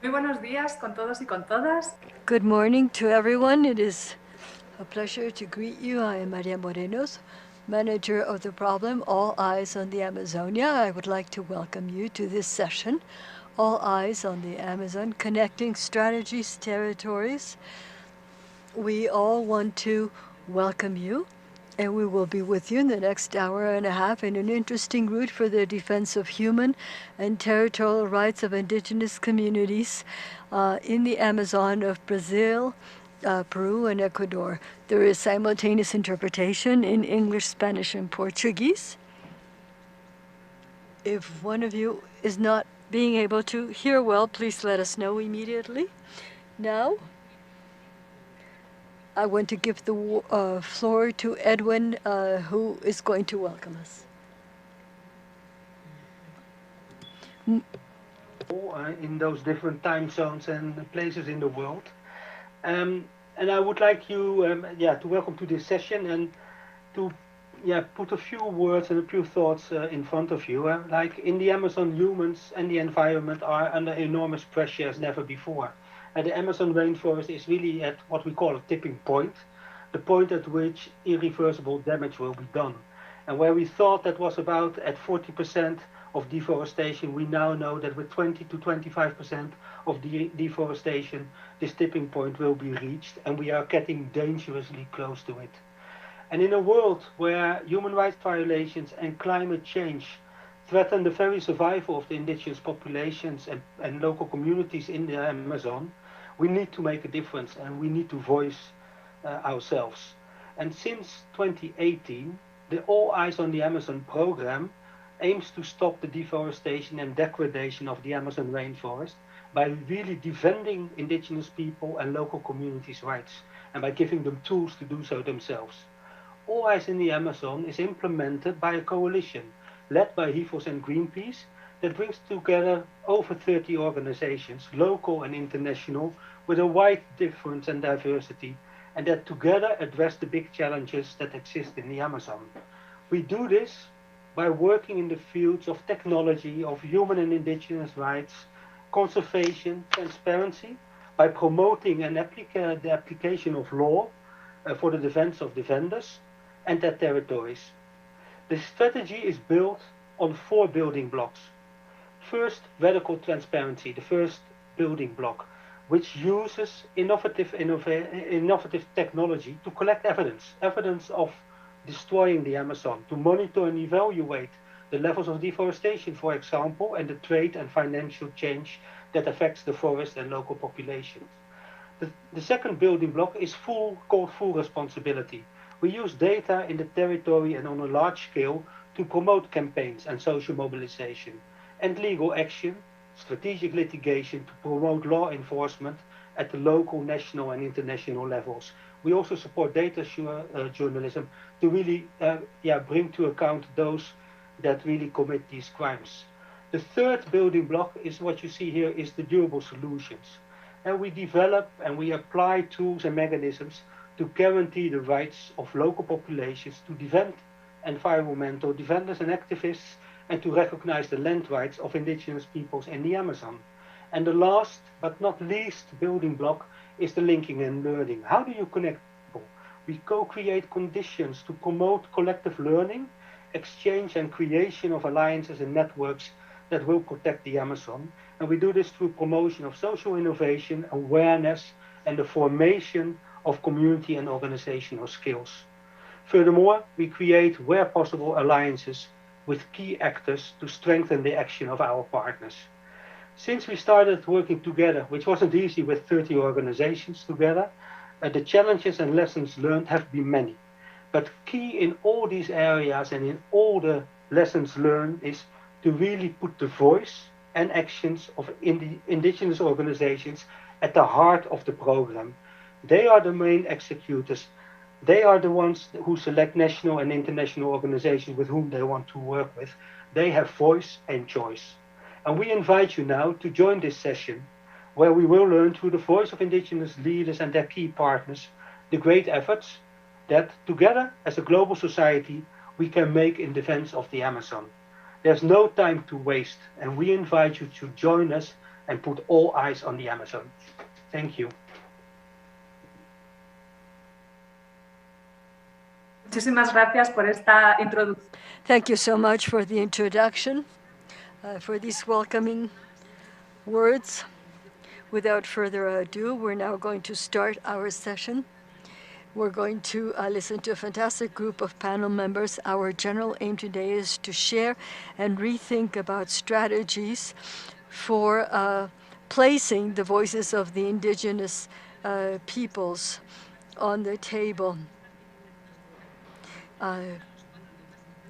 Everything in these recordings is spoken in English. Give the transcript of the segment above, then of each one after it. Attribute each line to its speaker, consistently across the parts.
Speaker 1: Muy buenos días con todos y con todas.
Speaker 2: Good morning to everyone. It is a pleasure to greet you. I am Maria Morenos, manager of the problem All Eyes on the Amazonia. I would like to welcome you to this session, All Eyes on the Amazon, Connecting Strategies, Territories. We all want to welcome you, and we will be with you in the next hour and a half in an interesting route for the defense of human and territorial rights of indigenous communities in the Amazon of Brazil, Peru, and Ecuador. There is simultaneous interpretation in English, Spanish, and Portuguese. If one of you is not being able to hear well, please let us know immediately. Now, I want to give the floor to Edwin, who is going to welcome us.
Speaker 3: In those different time zones and places in the world. And I would like you to welcome to this session and to put a few words and a few thoughts in front of you. Like in the Amazon, humans and the environment are under enormous pressure as never before. The Amazon rainforest is really at what we call a tipping point, the point at which irreversible damage will be done. And where we thought that was about at 40% of deforestation, we now know that with 20 to 25% of deforestation, this tipping point will be reached, and we are getting dangerously close to it. And in a world where human rights violations and climate change threaten the very survival of the indigenous populations and local communities in the Amazon, we need to make a difference and we need to voice ourselves. And since 2018, the All Eyes on the Amazon program aims to stop the deforestation and degradation of the Amazon rainforest by really defending indigenous people and local communities' rights and by giving them tools to do so themselves. All Eyes in the Amazon is implemented by a coalition led by HIVOS and Greenpeace that brings together over 30 organizations, local and international, with a wide difference and diversity, and that together address the big challenges that exist in the Amazon. We do this by working in the fields of technology, of human and indigenous rights, conservation, transparency, by promoting the application of law for the defense of defenders and their territories. The strategy is built on 4 building blocks. First, radical transparency, the first building block, which uses innovative technology to collect evidence of destroying the Amazon, to monitor and evaluate the levels of deforestation, for example, and the trade and financial change that affects the forest and local populations. The second building block is called full responsibility. We use data in the territory and on a large scale to promote campaigns and social mobilization, and legal action, strategic litigation to promote law enforcement at the local, national and international levels. We also support data journalism to really bring to account those that really commit these crimes. The third building block is what you see here is the durable solutions. And we develop and we apply tools and mechanisms to guarantee the rights of local populations to defend environmental defenders and activists and to recognize the land rights of indigenous peoples in the Amazon. And the last but not least building block is the linking and learning. How do you connect people? We co-create conditions to promote collective learning, exchange and creation of alliances and networks that will protect the Amazon. And we do this through promotion of social innovation, awareness, and the formation of community and organizational skills. Furthermore, we create, where possible, alliances with key actors to strengthen the action of our partners. Since we started working together, which wasn't easy with 30 organizations together, the challenges and lessons learned have been many. But key in all these areas and in all the lessons learned is to really put the voice and actions of indigenous organizations at the heart of the program. They are the main executors. They are the ones who select national and international organizations with whom they want to work with. They have voice and choice. And we invite you now to join this session, where we will learn through the voice of indigenous leaders and their key partners the great efforts that together as a global society we can make in defense of the Amazon. There's no time to waste, and we invite you to join us and put all eyes on the Amazon. Thank you.
Speaker 1: Muchísimas gracias por esta introducción.
Speaker 2: Thank you so much for the introduction, for these welcoming words. Without further ado, we're now going to start our session. We're going to listen to a fantastic group of panel members. Our general aim today is to share and rethink about strategies for placing the voices of the indigenous peoples on the table.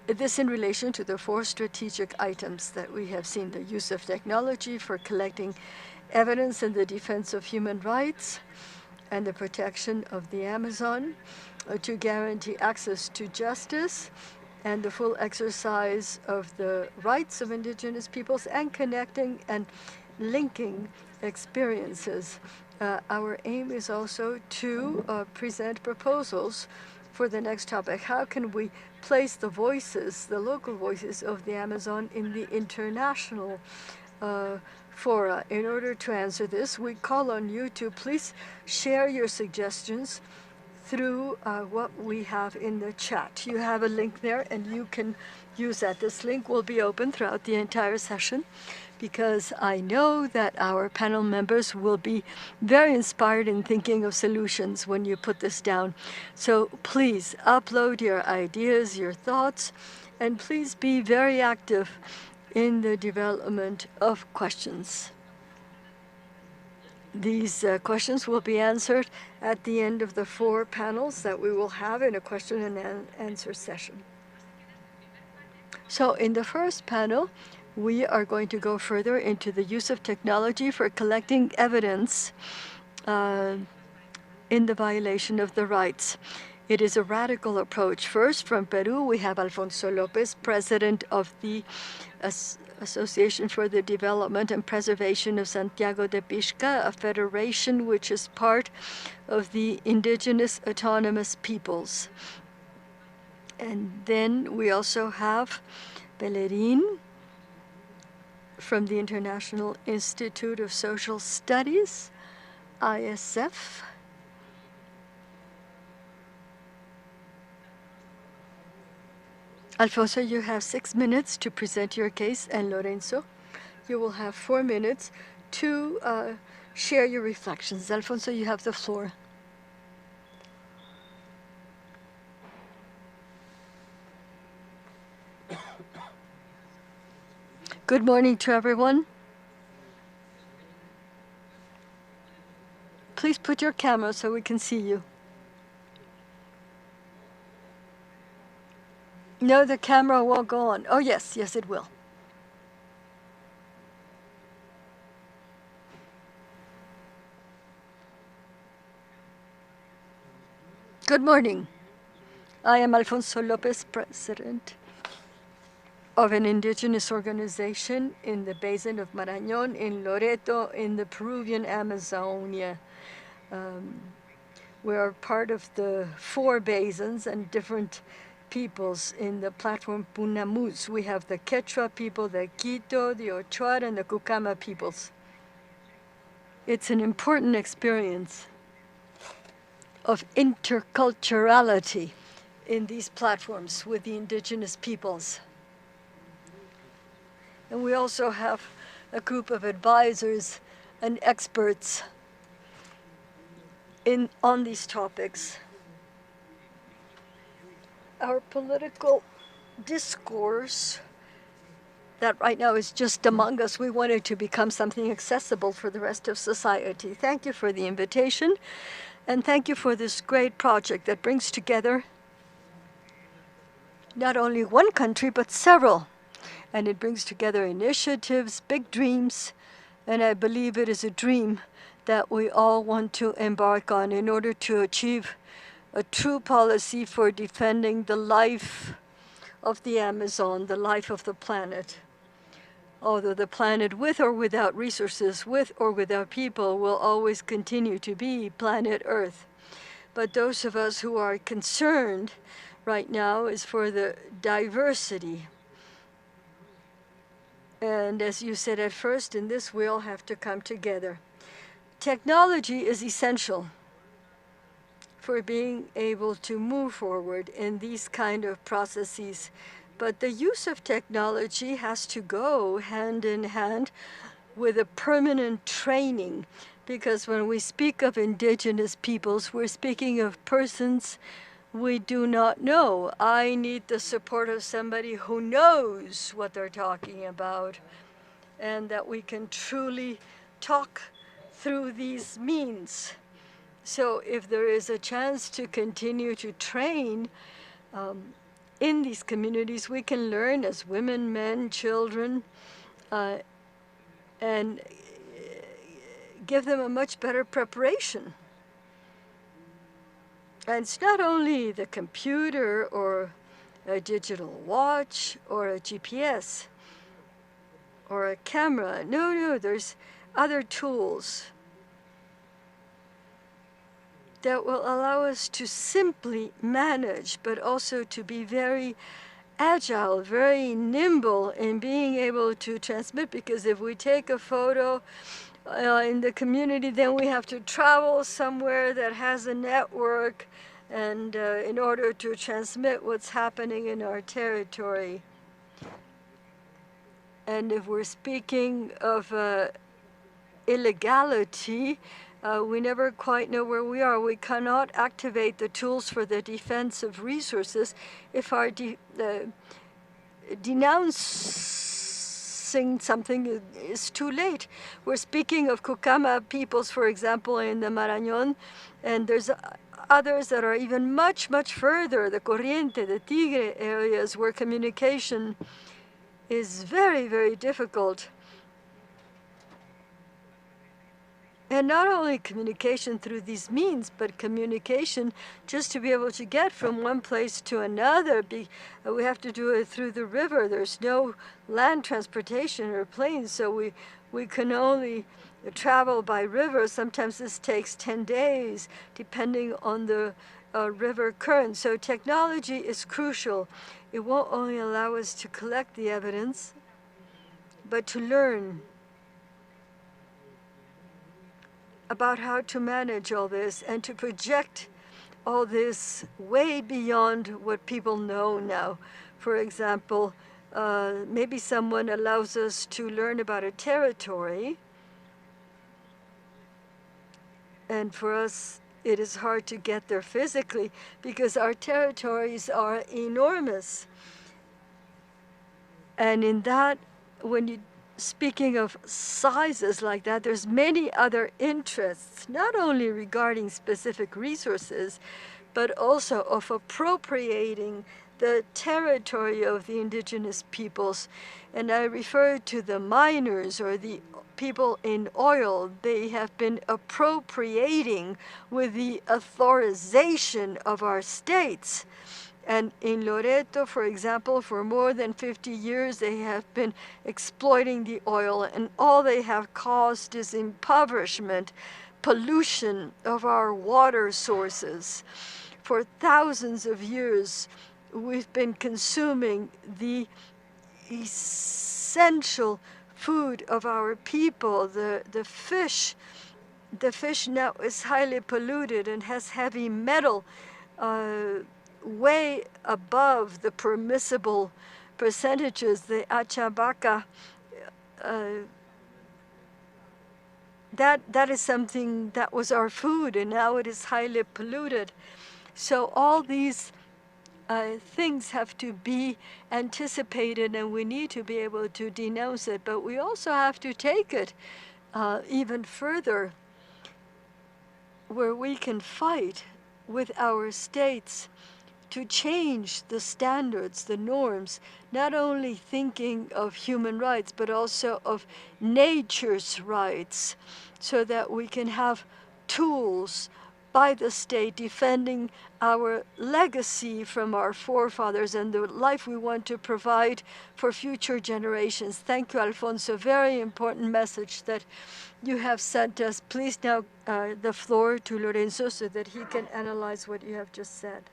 Speaker 2: This in relation to the 4 strategic items that we have seen: the use of technology for collecting evidence in the defense of human rights and the protection of the Amazon, to guarantee access to justice and the full exercise of the rights of indigenous peoples, and connecting and linking experiences. Our aim is also to present proposals for the next topic. How can we place the voices, the local voices of the Amazon in the international fora? In order to answer this, we call on you to please share your suggestions through what we have in the chat. You have a link there, and you can use that. This link will be open throughout the entire session, because I know that our panel members will be very inspired in thinking of solutions when you put this down. So please upload your ideas, your thoughts, and please be very active in the development of questions. These questions will be answered at the end of the 4 panels that we will have in a question and answer session. So in the first panel, we are going to go further into the use of technology for collecting evidence in the violation of the rights. It is a radical approach. First, from Peru, we have Alfonso Lopez, president of the Association for the Development and Preservation of Santiago de Pisca, a federation which is part of the indigenous autonomous peoples. And then we also have Bellerin from the International Institute of Social Studies, ISF. Alfonso, you have 6 minutes to present your case, and Lorenzo, you will have 4 minutes to share your reflections. Alfonso, you have the floor. Good morning to everyone. Please put your camera so we can see you. No, the camera won't go on. Oh, yes, yes, it will. Good morning. I am Alfonso Lopez, president of an indigenous organization in the basin of Marañón, in Loreto, in the Peruvian Amazonia. We are part of the 4 basins and different peoples in the platform Punamuz. We have the Quechua people, the Quito, the Ochuar, and the Cucama peoples. It's an important experience of interculturality in these platforms with the indigenous peoples. And we also have a group of advisors and experts on these topics. Our political discourse that right now is just among us, we want it to become something accessible for the rest of society. Thank you for the invitation, and thank you for this great project that brings together not only one country, but several. And it brings together initiatives, big dreams, and I believe it is a dream that we all want to embark on in order to achieve a true policy for defending the life of the Amazon, the life of the planet. Although the planet, with or without resources, with or without people, will always continue to be planet Earth. But those of us who are concerned right now is for the diversity And as you said at first, in this we all have to come together. Technology is essential for being able to move forward in these kind of processes. But the use of technology has to go hand in hand with a permanent training, because when we speak of indigenous peoples, we're speaking of persons we do not know. I need the support of somebody who knows what they're talking about, and that we can truly talk through these means. So if there is a chance to continue to train in these communities, we can learn as women, men, children, and give them a much better preparation. And it's not only the computer or a digital watch or a GPS or a camera. No, there's other tools that will allow us to simply manage, but also to be very agile, very nimble in being able to transmit. Because if we take a photo in the community, then we have to travel somewhere that has a network, and in order to transmit what's happening in our territory. And if we're speaking of illegality, we never quite know where we are. We cannot activate the tools for the defense of resources if our denouncing something is too late. We're speaking of Kucama peoples, for example, in the Marañón, and there's others that are even much, much further, the Corriente, the Tigre areas, where communication is very, very difficult. And not only communication through these means, but communication just to be able to get from one place to another. We have to do it through the river. There's no land transportation or planes, so we can only travel by river. Sometimes this takes 10 days, depending on the river current. So technology is crucial. It won't only allow us to collect the evidence, but to learn about how to manage all this and to project all this way beyond what people know now. For example, maybe someone allows us to learn about a territory, and for us it is hard to get there physically because our territories are enormous. And in that, when you speaking of sizes like that, there's many other interests, not only regarding specific resources, but also of appropriating the territory of the indigenous peoples. And I refer to the miners or the people in oil. They have been appropriating with the authorization of our states. And in Loreto, for example, for more than 50 years, they have been exploiting the oil, and all they have caused is impoverishment, pollution of our water sources. For thousands of years, we've been consuming the essential food of our people, the fish. The fish now is highly polluted and has heavy metal, way above the permissible percentages. The achabaca, that is something that was our food, and now it is highly polluted. So all these things have to be anticipated, and we need to be able to denounce it. But we also have to take it even further, where we can fight with our states to change the standards, the norms, not only thinking of human rights, but also of nature's rights, so that we can have tools by the state defending our legacy from our forefathers and the life we want to provide for future generations. Thank you, Alfonso. Very important message that you have sent us. Please now the floor to Lorenzo so that he can analyze what you have just said.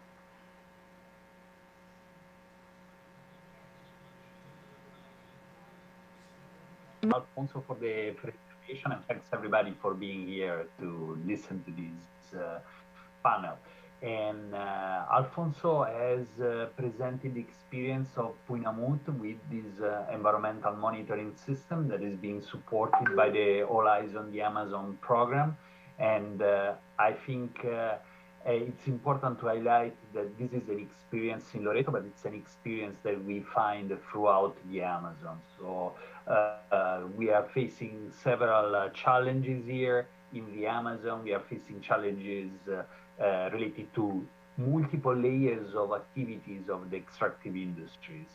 Speaker 4: Alfonso for the presentation, and thanks everybody for being here to listen to this panel. And Alfonso has presented the experience of Puinamut with this environmental monitoring system that is being supported by the All Eyes on the Amazon program. And I think it's important to highlight that this is an experience in Loreto, but it's an experience that we find throughout the Amazon. So we are facing several challenges here in the Amazon. We are facing challenges related to multiple layers of activities of the extractive industries.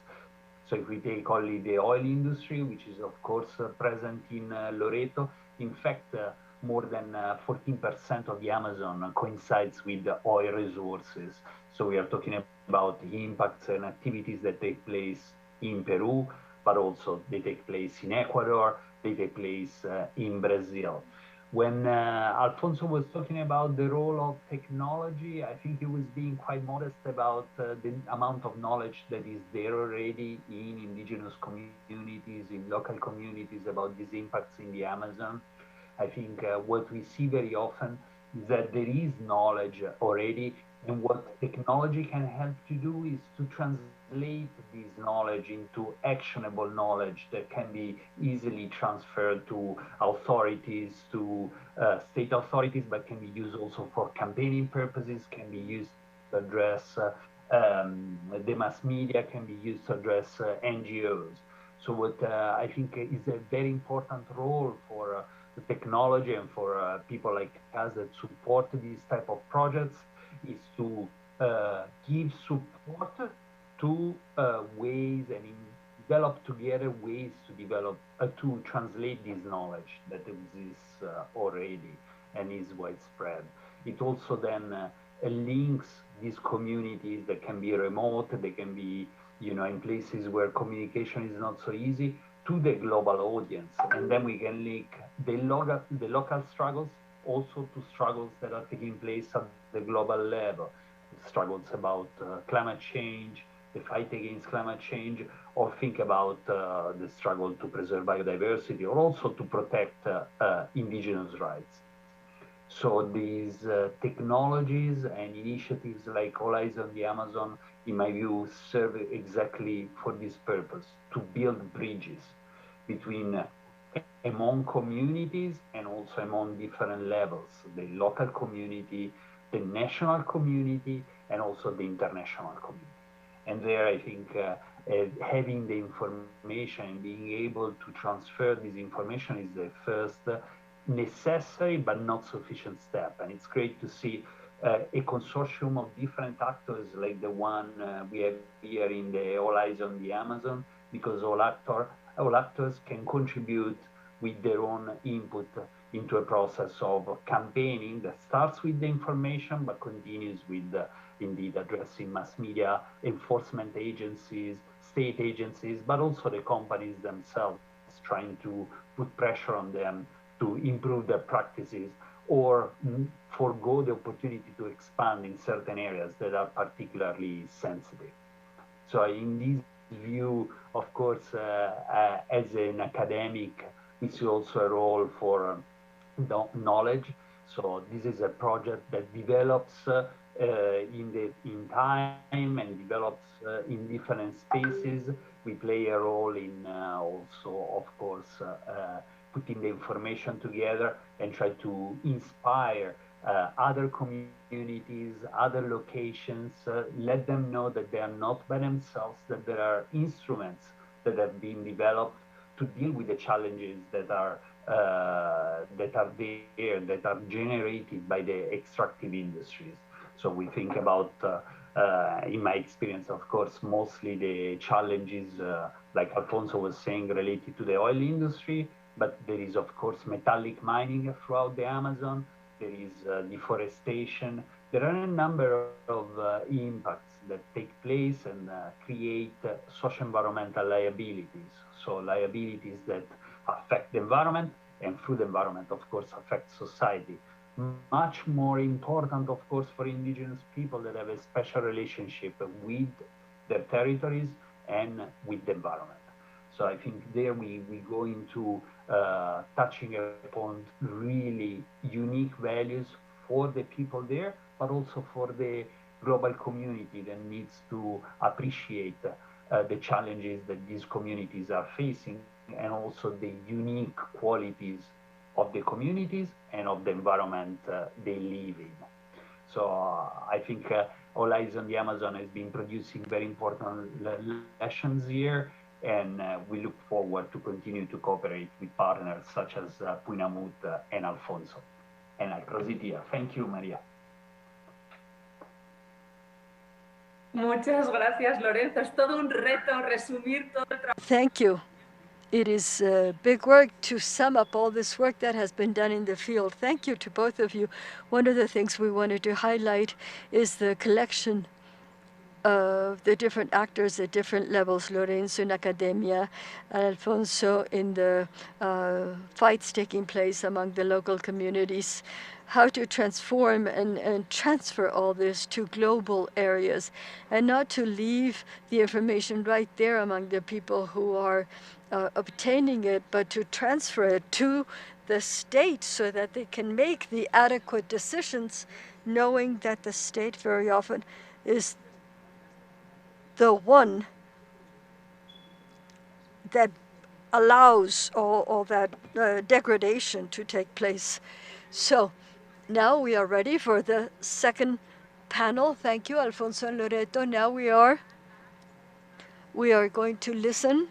Speaker 4: So if we take only the oil industry, which is of course present in Loreto, in fact, more than 14% of the Amazon coincides with the oil resources. So we are talking about the impacts and activities that take place in Peru, but also they take place in Ecuador, they take place in Brazil. When Alfonso was talking about the role of technology, I think he was being quite modest about the amount of knowledge that is there already in indigenous communities, in local communities about these impacts in the Amazon. I think what we see very often is that there is knowledge already, and what technology can help to do is to translate this knowledge into actionable knowledge that can be easily transferred to authorities, to state authorities, but can be used also for campaigning purposes, can be used to address the mass media, can be used to address NGOs. So what I think is a very important role for the technology and for people like us that support these type of projects is to give support to ways and develop together ways to develop to translate this knowledge that exists already and is widespread. It also then links these communities that can be remote, they can be in places where communication is not so easy, to the global audience, and then we can link the local struggles also to struggles that are taking place at the global level, struggles about climate change, the fight against climate change, or think about the struggle to preserve biodiversity, or also to protect indigenous rights. So these technologies and initiatives like All Eyes on the Amazon, in my view, serve exactly for this purpose, to build bridges between among communities and also among different levels, the local community, the national community, and also the international community. And there, I think having the information and being able to transfer this information is the first necessary but not sufficient step. And it's great to see a consortium of different actors like the one we have here in the All Eyes on the Amazon, because all actors can contribute with their own input into a process of campaigning that starts with the information but continues with indeed addressing mass media, enforcement agencies, state agencies, but also the companies themselves, trying to put pressure on them to improve their practices or forego the opportunity to expand in certain areas that are particularly sensitive. So in this view, of course, as an academic, we see also a role for knowledge. So this is a project that develops in time and develops in different spaces. We play a role in also, of course, putting the information together and try to inspire other communities, other locations, let them know that they are not by themselves, that there are instruments that have been developed to deal with the challenges that are there, that are generated by the extractive industries. So we think about, in my experience, of course, mostly the challenges, like Alfonso was saying, related to the oil industry, but there is, of course, metallic mining throughout the Amazon, there is deforestation, there are a number of impacts that take place and create socio-environmental liabilities. So liabilities that affect the environment, and through the environment, of course, affect society. Much more important, of course, for indigenous people that have a special relationship with their territories and with the environment. So I think there we go into touching upon really unique values for the people there, but also for the global community that needs to appreciate the challenges that these communities are facing, and also the unique qualities of the communities and of the environment they live in. So I think All Eyes on the Amazon has been producing very important lessons here, and we look forward to continue to cooperate with partners such as Puinamut and Alfonso. And I close it here. Thank you, Maria.
Speaker 1: Muchas gracias, Lorenzo. Es todo un reto resumir todo el trabajo.
Speaker 2: Thank you. It is big work to sum up all this work that has been done in the field. Thank you to both of you. One of the things we wanted to highlight is the collection of the different actors at different levels, Lorenzo in academia, and Alfonso in the fights taking place among the local communities, how to transform and transfer all this to global areas, and not to leave the information right there among the people who are obtaining it, but to transfer it to the state so that they can make the adequate decisions, knowing that the state very often is the one that allows all that degradation to take place. So now we are ready for the second panel. Thank you, Alfonso and Loreto. Now we are going to listen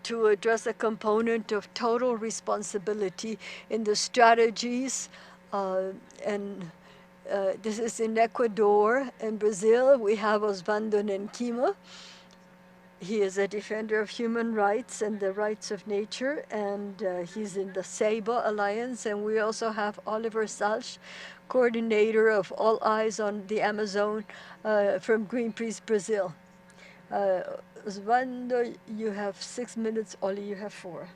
Speaker 2: to address a component of total responsibility in the strategies and this is in Ecuador. In Brazil, we have Osvaldo Nenquima. He is a defender of human rights and the rights of nature, and he's in the Ceiba Alliance. And we also have Oliver Salch, coordinator of All Eyes on the Amazon from Greenpeace Brazil. Osvaldo, you have 6 minutes. Oli, you have 4.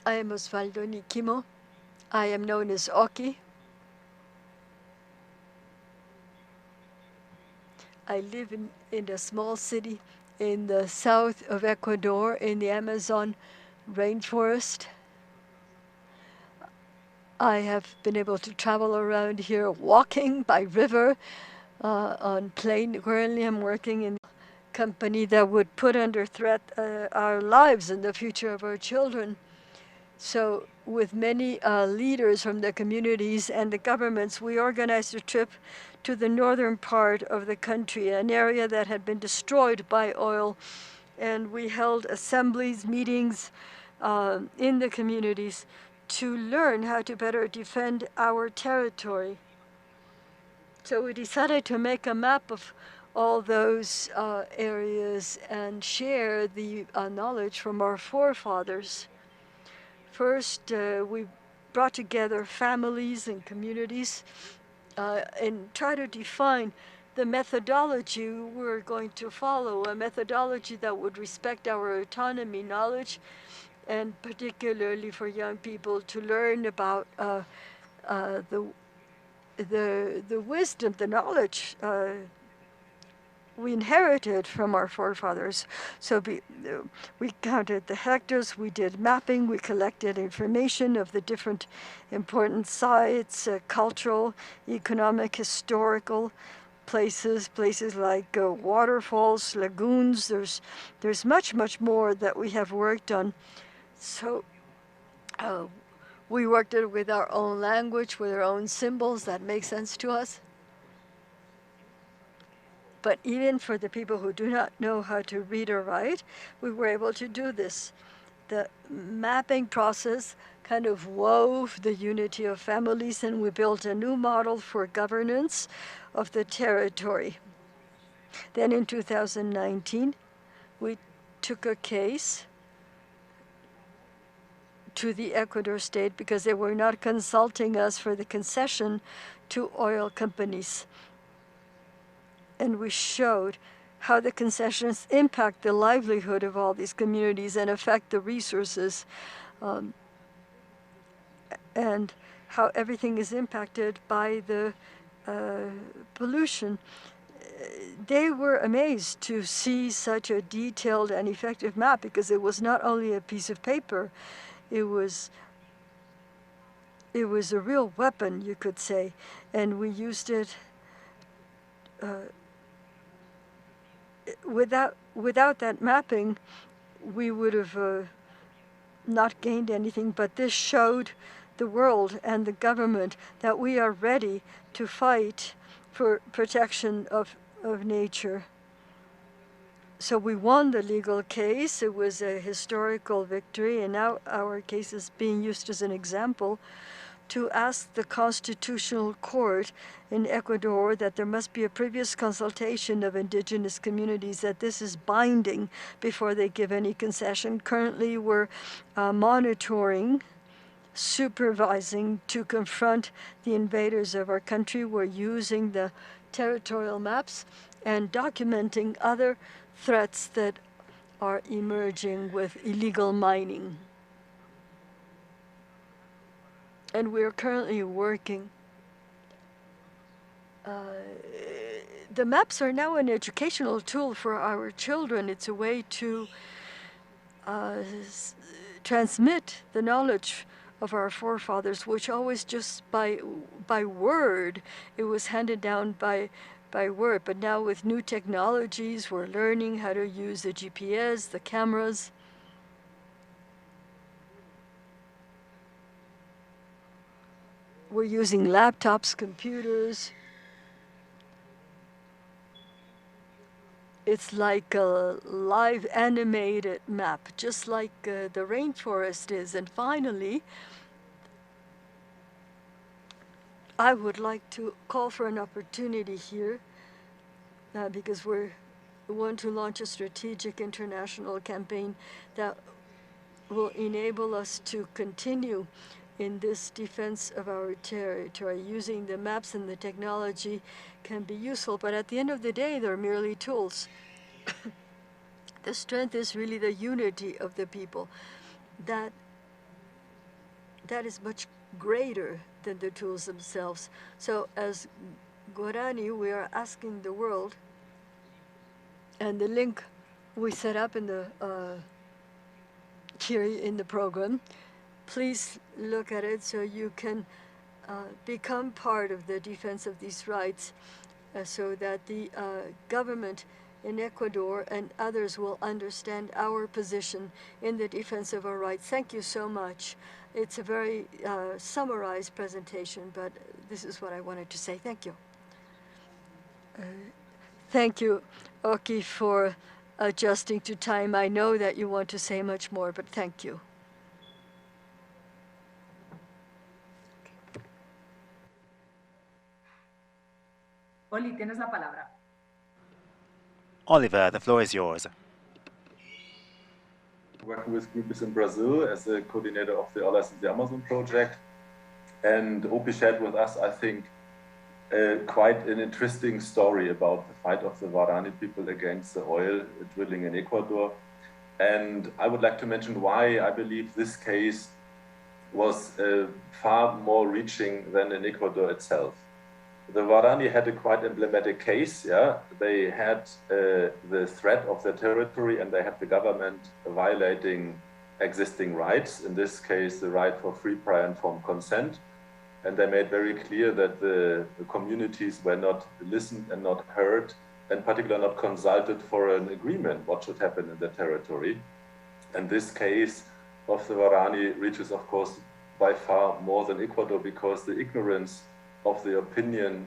Speaker 2: I am Osvaldo Nikimo. I am known as Oki. I live in a small city in the south of Ecuador in the Amazon rainforest. I have been able to travel around here walking by river, on plane. Currently I'm working in a company that would put under threat our lives and the future of our children. So with many leaders from the communities and the governments, we organized a trip to the northern part of the country, an area that had been destroyed by oil. And we held assemblies, meetings in the communities to learn how to better defend our territory. So we decided to make a map of all those areas and share the knowledge from our forefathers. First, we brought together families and communities and try to define the methodology we're going to follow, a methodology that would respect our autonomy, knowledge, and particularly for young people to learn about the wisdom, the knowledge we inherited from our forefathers. So we counted the hectares, we did mapping, we collected information of the different important sites, cultural, economic, historical places like waterfalls, lagoons. There's much more that we have worked on. So we worked it with our own language, with our own symbols that make sense to us. But even for the people who do not know how to read or write, we were able to do this. The mapping process kind of wove the unity of families, and we built a new model for governance of the territory. Then in 2019, we took a case to the Ecuador state because they were not consulting us for the concession to oil companies. And we showed how the concessions impact the livelihood of all these communities and affect the resources, and how everything is impacted by the pollution. They were amazed to see such a detailed and effective map, because it was not only a piece of paper, it was a real weapon, you could say, and we used it without that mapping, we would have not gained anything. But this showed the world and the government that we are ready to fight for protection of nature. So we won the legal case. It was a historical victory, and now our case is being used as an example to ask the Constitutional Court in Ecuador that there must be a previous consultation of indigenous communities, that this is binding before they give any concession. Currently, we're monitoring, supervising to confront the invaders of our country. We're using the territorial maps and documenting other threats that are emerging with illegal mining. And we're currently working. The maps are now an educational tool for our children. It's a way to transmit the knowledge of our forefathers, which always just by word, it was handed down by word. But now with new technologies, we're learning how to use the GPS, the cameras. We're using laptops, computers. It's like a live animated map, just like the rainforest is. And finally, I would like to call for an opportunity here, because we want to launch a strategic international campaign that will enable us to continue in this defense of our territory. Using the maps and the technology can be useful, but at the end of the day, they're merely tools. The strength is really the unity of the people. That is much greater than the tools themselves. So as Guarani, we are asking the world, and the link we set up in the here in the program, please look at it so you can become part of the defense of these rights, so that the government in Ecuador and others will understand our position in the defense of our rights. Thank you so much. It's a very summarized presentation, but this is what I wanted to say. Thank you. Thank you, Oki, for adjusting to time. I know that you want to say much more, but thank you.
Speaker 1: Oli, tienes la palabra.
Speaker 5: Oliver, the floor is yours.
Speaker 6: Working with Greenpeace in Brazil as a coordinator of the All Eyes on the Amazon project. And Opi shared with us, I think, quite an interesting story about the fight of the Guarani people against the oil drilling in Ecuador. And I would like to mention why I believe this case was far more reaching than in Ecuador itself. The Guarani had a quite emblematic case. Yeah, they had the threat of their territory, and they had the government violating existing rights. In this case, the right for free, prior, informed consent. And they made very clear that the communities were not listened and not heard, and particularly not consulted for an agreement what should happen in the territory. And this case of the Guarani reaches, of course, by far more than Ecuador, because the ignorance of the opinion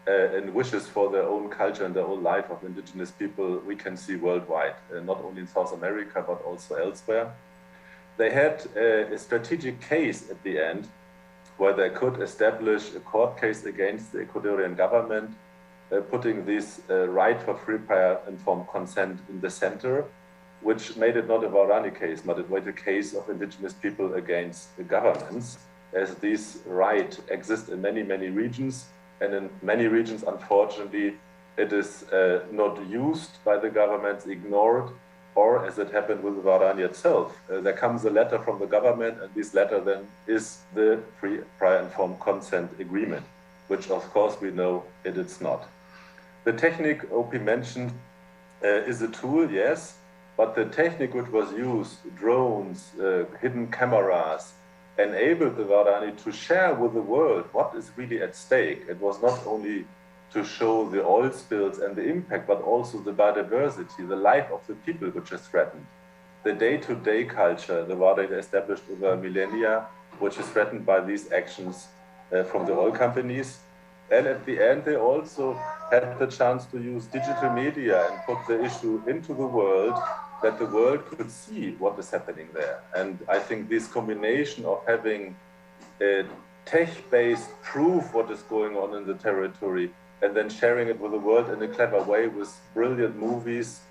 Speaker 6: and wishes for their own culture and their own life of indigenous people we can see worldwide, not only in South America, but also elsewhere. They had a strategic case at the end where they could establish a court case against the Ecuadorian government, putting this right for free, prior, informed consent in the center, which made it not a Guarani case, but it was a case of indigenous people against the governments, as this right exists in many, many regions. And in many regions, unfortunately, it is not used by the governments, ignored, or as it happened with Varani itself, there comes a letter from the government, and this letter then is the free, prior informed consent agreement, which of course we know it is not. The technique OP mentioned is a tool, yes, but the technique which was used, drones, hidden cameras, enabled the Varani to share with the world what is really at stake. It was not only to show the oil spills and the impact, but also the biodiversity, the life of the people which is threatened. The day-to-day culture the Varani established over millennia, which is threatened by these actions from the oil companies. And at the end, they also had the chance to use digital media and put the issue into the world, that the world could see what is happening there. And I think this combination of having tech-based proof what is going on in the territory and then sharing it with the world in a clever way with brilliant movies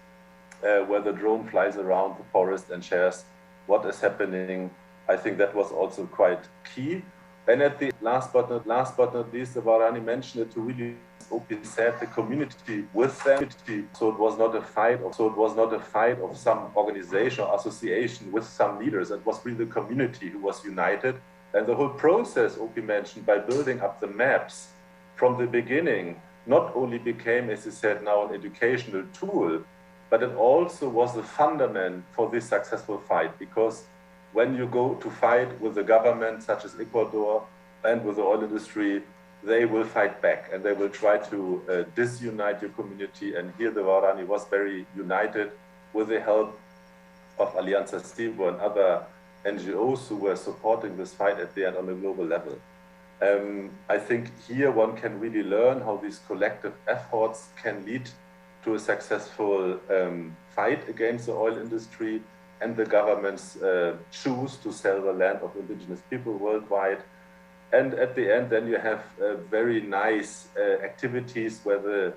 Speaker 6: where the drone flies around the forest and shares what is happening, I think that was also quite key. And at the last but not least, the Varani mentioned it to really, OP said, the community with them. So it was not a fight of some organization or association with some leaders. It was really the community who was united. And the whole process, OP mentioned, by building up the maps from the beginning, not only became, as he said, now an educational tool, but it also was the fundament for this successful fight, because when you go to fight with the government, such as Ecuador, and with the oil industry, they will fight back and they will try to disunite your community. And here the Varani was very united with the help of Alianza Steve and other NGOs who were supporting this fight at the end on a global level. I think here one can really learn how these collective efforts can lead to a successful fight against the oil industry, and the governments choose to sell the land of indigenous people worldwide. And at the end, then you have very nice activities where the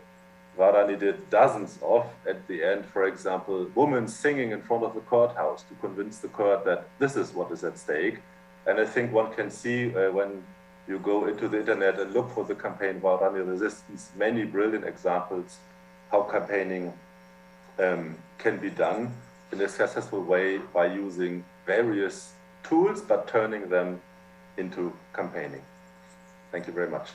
Speaker 6: Varani did dozens of, at the end, for example, women singing in front of the courthouse to convince the court that this is what is at stake. And I think one can see when you go into the internet and look for the campaign Varani Resistance, many brilliant examples how campaigning can be done in a successful way by using various tools, but turning them into campaigning. Thank you very much.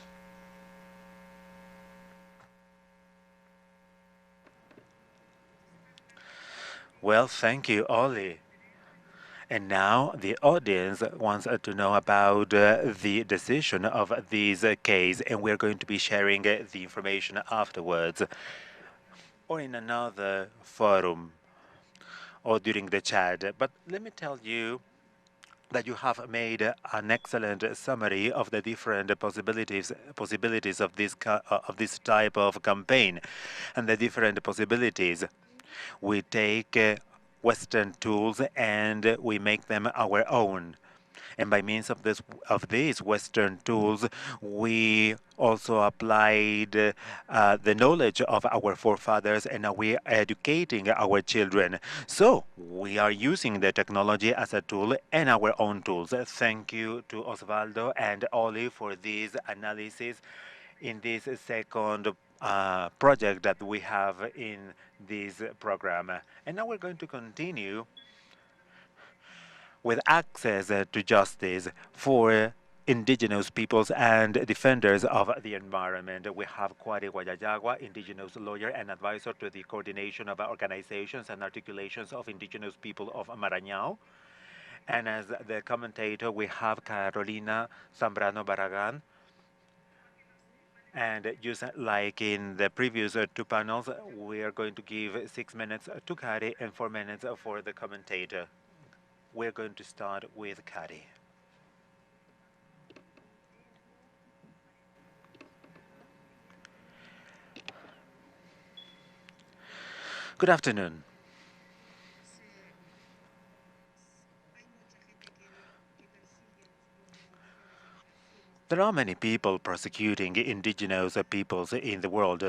Speaker 5: Well, thank you, Ollie. And now the audience wants to know about the decision of this case, and we're going to be sharing the information afterwards or in another forum or during the chat. But let me tell you that you have made an excellent summary of the different possibilities of this type of campaign and the different possibilities. We take Western tools and we make them our own. And by means of these Western tools, we also applied the knowledge of our forefathers, and now we are educating our children. So we are using the technology as a tool and our own tools. Thank you to Osvaldo and Oli for this analysis in this second project that we have in this program. And now we're going to continue with access to justice for indigenous peoples and defenders of the environment. We have Kwari Guayayagua, indigenous lawyer and advisor to the coordination of organizations and articulations of indigenous people of Maranhão. And as the commentator, we have Carolina Zambrano Barragan. And just like in the previous two panels, we are going to give 6 minutes to Kari and 4 minutes for the commentator. We're going to start with Kari. Good afternoon. There are many people prosecuting indigenous peoples in the world.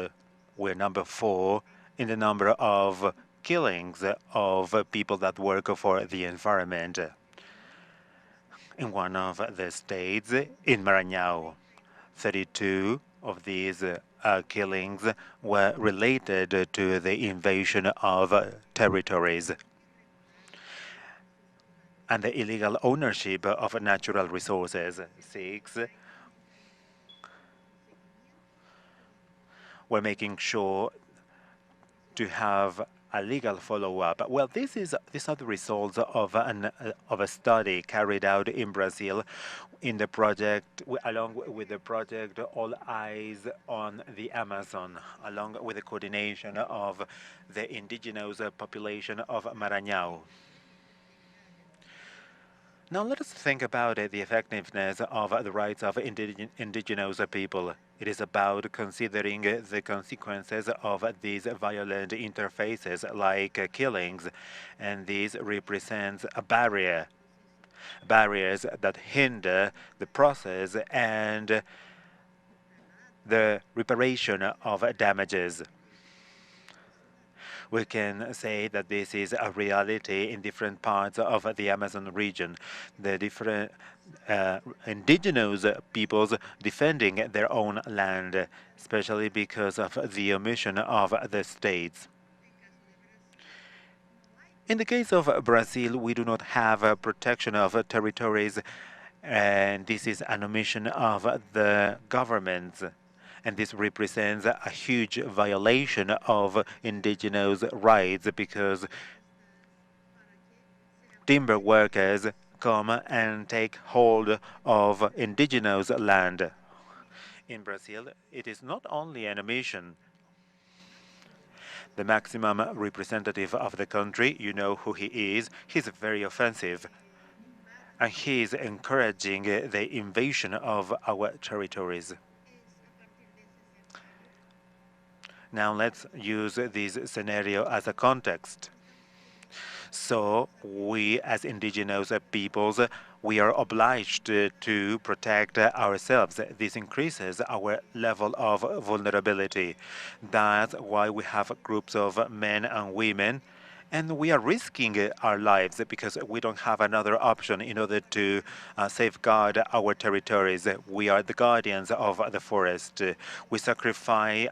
Speaker 5: We're number 4 in the number of killings of people that work for the environment. In one of the states, in Maranhão, 32 of these killings were related to the invasion of territories and the illegal ownership of natural resources. 6, we're making sure to have a legal follow-up. Well, these are the results of a study carried out in Brazil in the project, along with the project All Eyes on the Amazon, along with the coordination of the indigenous population of Maranhão. Now let us think about the effectiveness of the rights of indigenous people. It is about considering the consequences of these violent interfaces like killings, and this represents a barriers that hinder the process and the reparation of damages. We can say that this is a reality in different parts of the Amazon region. The different indigenous peoples defending their own land, especially because of the omission of the states. In the case of Brazil, we do not have a protection of territories, and this is an omission of the governments. And this represents a huge violation of indigenous rights because timber workers come and take hold of indigenous land. In Brazil, it is not only an omission. The maximum representative of the country, you know who he is, he's very offensive. And he is encouraging the invasion of our territories. Now let's use this scenario as a context. So we as indigenous peoples, we are obliged to protect ourselves. This increases our level of vulnerability. That's why we have groups of men and women, and we are risking our lives because we don't have another option in order to safeguard our territories. We are the guardians of the forest. We sacrifice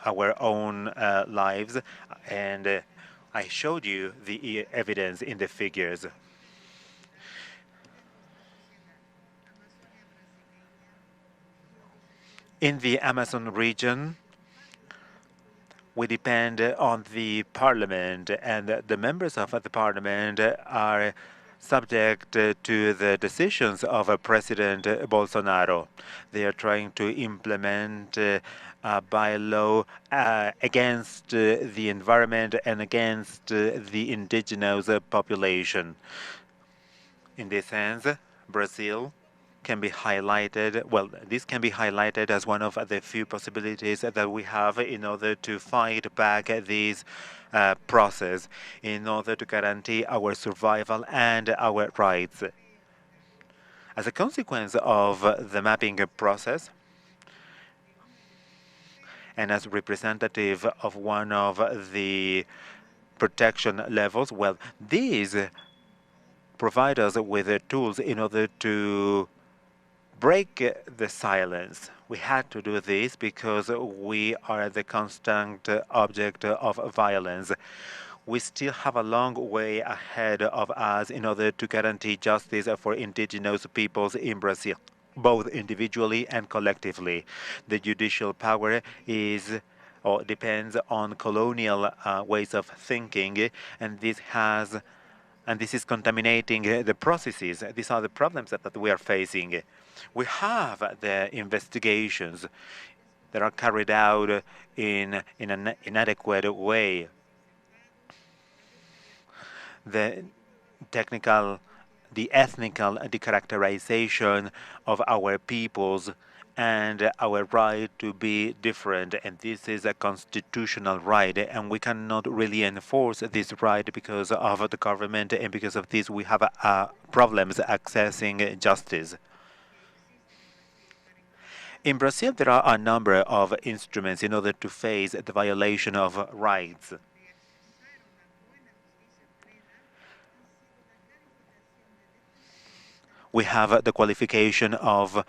Speaker 5: our own lives, and I showed you the evidence in the figures. In the Amazon region, we depend on the parliament, and the members of the parliament are subject to the decisions of President Bolsonaro. They are trying to implement a bylaw against the environment and against the indigenous population. In this sense, Brazil can be highlighted, well, this can be highlighted as one of the few possibilities that we have in order to fight back this process, in order to guarantee our survival and our rights. As a consequence of the mapping process, and as representative of one of the protection levels, well, these provide us with tools in order to break the silence. We had to do this because we are the constant object of violence. We still have a long way ahead of us in order to guarantee justice for indigenous peoples in Brazil, both individually and collectively. The judicial power is or depends on colonial ways of thinking, and this is contaminating the processes. These are the problems that we are facing. We have the investigations that are carried out in an inadequate way. The technical, the ethnical decharacterization of our peoples and our right to be different, and this is a constitutional right, and we cannot really enforce this right because of the government, and because of this we have problems accessing justice. In Brazil, there are a number of instruments in order to face the violation of rights. We have the qualification of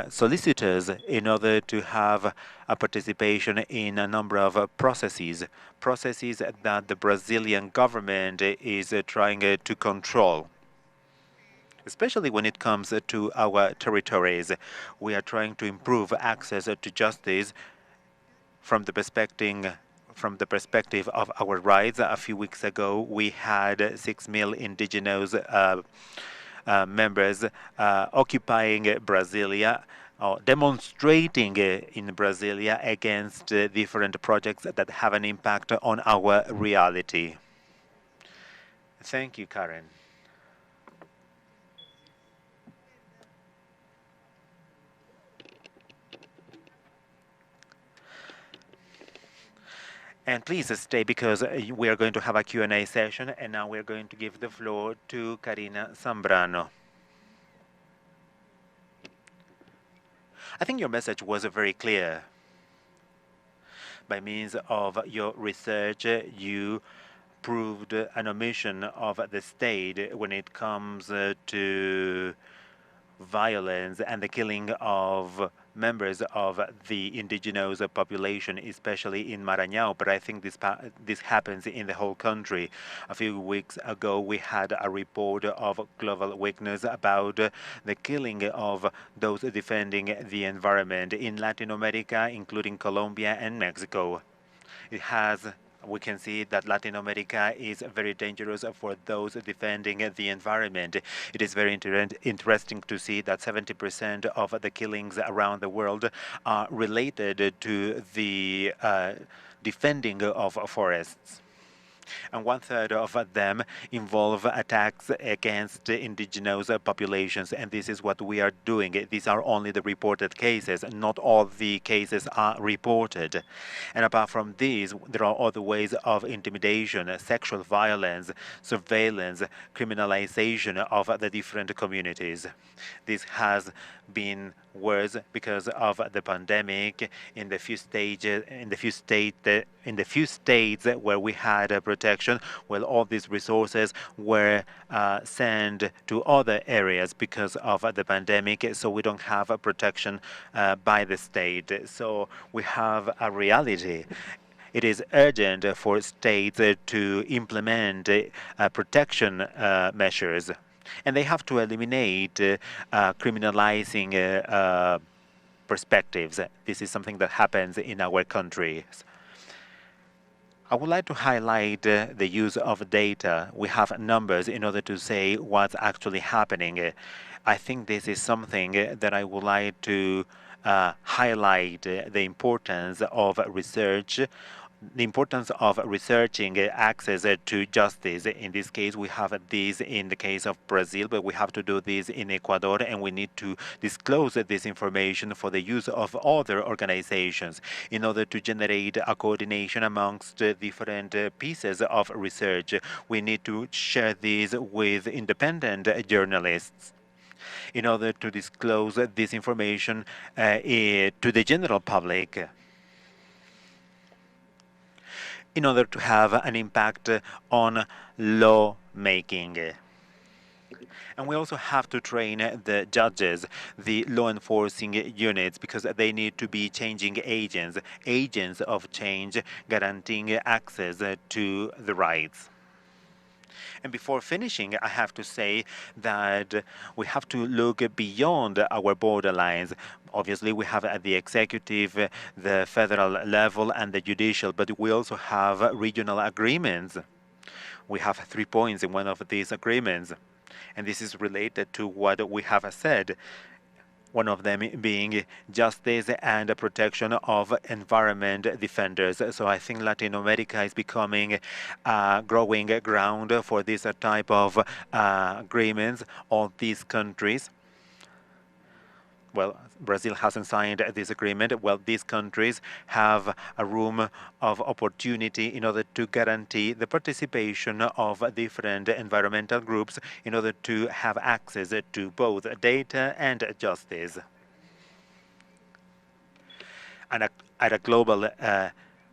Speaker 5: solicitors in order to have a participation in a number of processes that the Brazilian government is trying to control. Especially when it comes to our territories, we are trying to improve access to justice from the perspective of our rights. A few weeks ago, we had 6 million indigenous members occupying Brasilia, or demonstrating in Brasilia against different projects that have an impact on our reality. Thank you, Karen. And please stay because we are going to have a Q&A session, and now we're going to give the floor to Karina Zambrano. I think your message was very clear. By means of your research, you proved an omission of the state when it comes to violence and the killing of members of the indigenous population, especially in Maranhão, but I think this happens in the whole country. A few weeks ago, we had a report of Global Witness about the killing of those defending the environment in Latin America, including Colombia and Mexico. We can see that Latin America is very dangerous for those defending the environment. It is very interesting to see that 70% of the killings around the world are related to the defending of forests. And 1/3 of them involve attacks against indigenous populations, and this is what we are doing. These are only the reported cases. Not all the cases are reported. And apart from these, there are other ways of intimidation, sexual violence, surveillance, criminalization of the different communities. This has been worse because of the pandemic. In the few states where we had protection, well, all these resources were sent to other areas because of the pandemic, so we don't have a protection by the state. So we have a reality. It is urgent for states to implement protection measures, and they have to eliminate criminalizing perspectives. This is something that happens in our countries. I would like to highlight the use of data. We have numbers in order to say what's actually happening. I think this is something that I would like to highlight the importance of research, the importance of researching access to justice. In this case, we have this in the case of Brazil, but we have to do this in Ecuador, and we need to disclose this information for the use of other organizations in order to generate a coordination amongst different pieces of research. We need to share this with independent journalists in order to disclose this information to the general public, in order to have an impact on lawmaking. And we also have to train the judges, the law enforcing units, because they need to be changing agents of change, guaranteeing access to the rights. And before finishing, I have to say that we have to look beyond our borderlines. Obviously, we have at the executive, the federal level, and the judicial, but we also have regional agreements. We have 3 points in one of these agreements, and this is related to what we have said. One of them being justice and protection of environment defenders. So I think Latin America is becoming growing ground for this type of agreements. All these countries, well, Brazil hasn't signed this agreement. Well, these countries have a room of opportunity in order to guarantee the participation of different environmental groups in order to have access to both data and justice. And at a global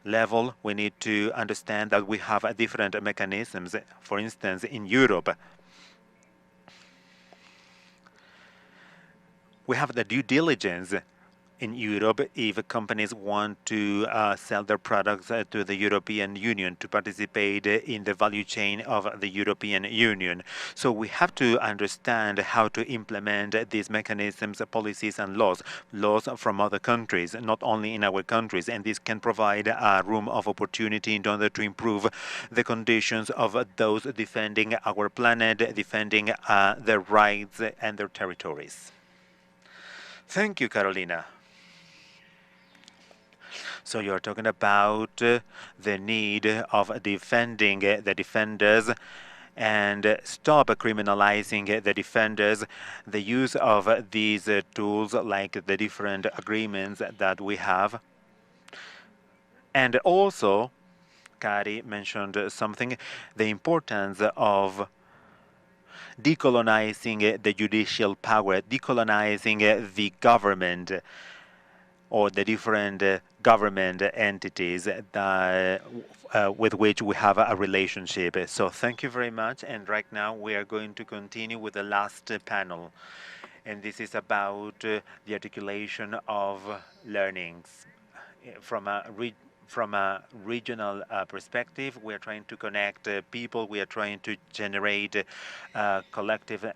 Speaker 5: level, we need to understand that we have different mechanisms. For instance, in Europe, We have the due diligence in Europe if companies want to sell their products to the European Union, to participate in the value chain of the European Union. So we have to understand how to implement these mechanisms, policies and laws from other countries, not only in our countries, and this can provide a room of opportunity in order to improve the conditions of those defending our planet, defending their rights and their territories. Thank you, Carolina. So you're talking about the need of defending the defenders and stop criminalizing the defenders, the use of these tools like the different agreements that we have. And also, Kari mentioned something, the importance of decolonizing the judicial power, decolonizing the government, or the different government entities that, with which we have a relationship. So thank you very much. And right now we are going to continue with the last panel. And this is about the articulation of learnings from a regional perspective. We are trying to connect people. We are trying to generate collective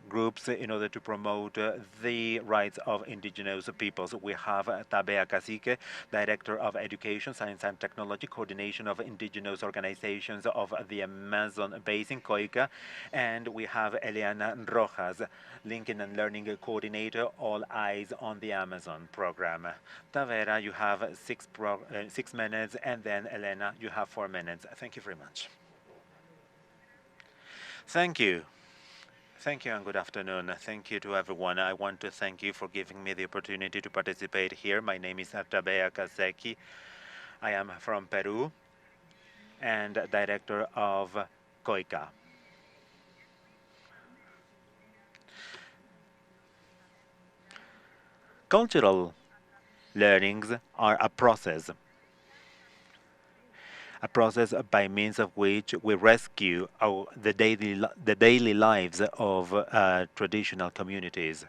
Speaker 5: groups in order to promote the rights of indigenous peoples. We have Tabea Cacique, Director of Education, Science and Technology, Coordination of Indigenous Organizations of the Amazon Basin, COICA, and we have Eliana Rojas, Linking and Learning Coordinator, All Eyes on the Amazon program. Tavera, you have 6 minutes, and then Elena, you have 4 minutes. Thank you very much. Thank you. Thank you and good afternoon. Thank you to everyone. I want to thank you for giving me the opportunity to participate here. My name is Tabea Cacique. I am from Peru and Director of COICA. Cultural learnings are a process by means of which we rescue the daily lives of traditional communities.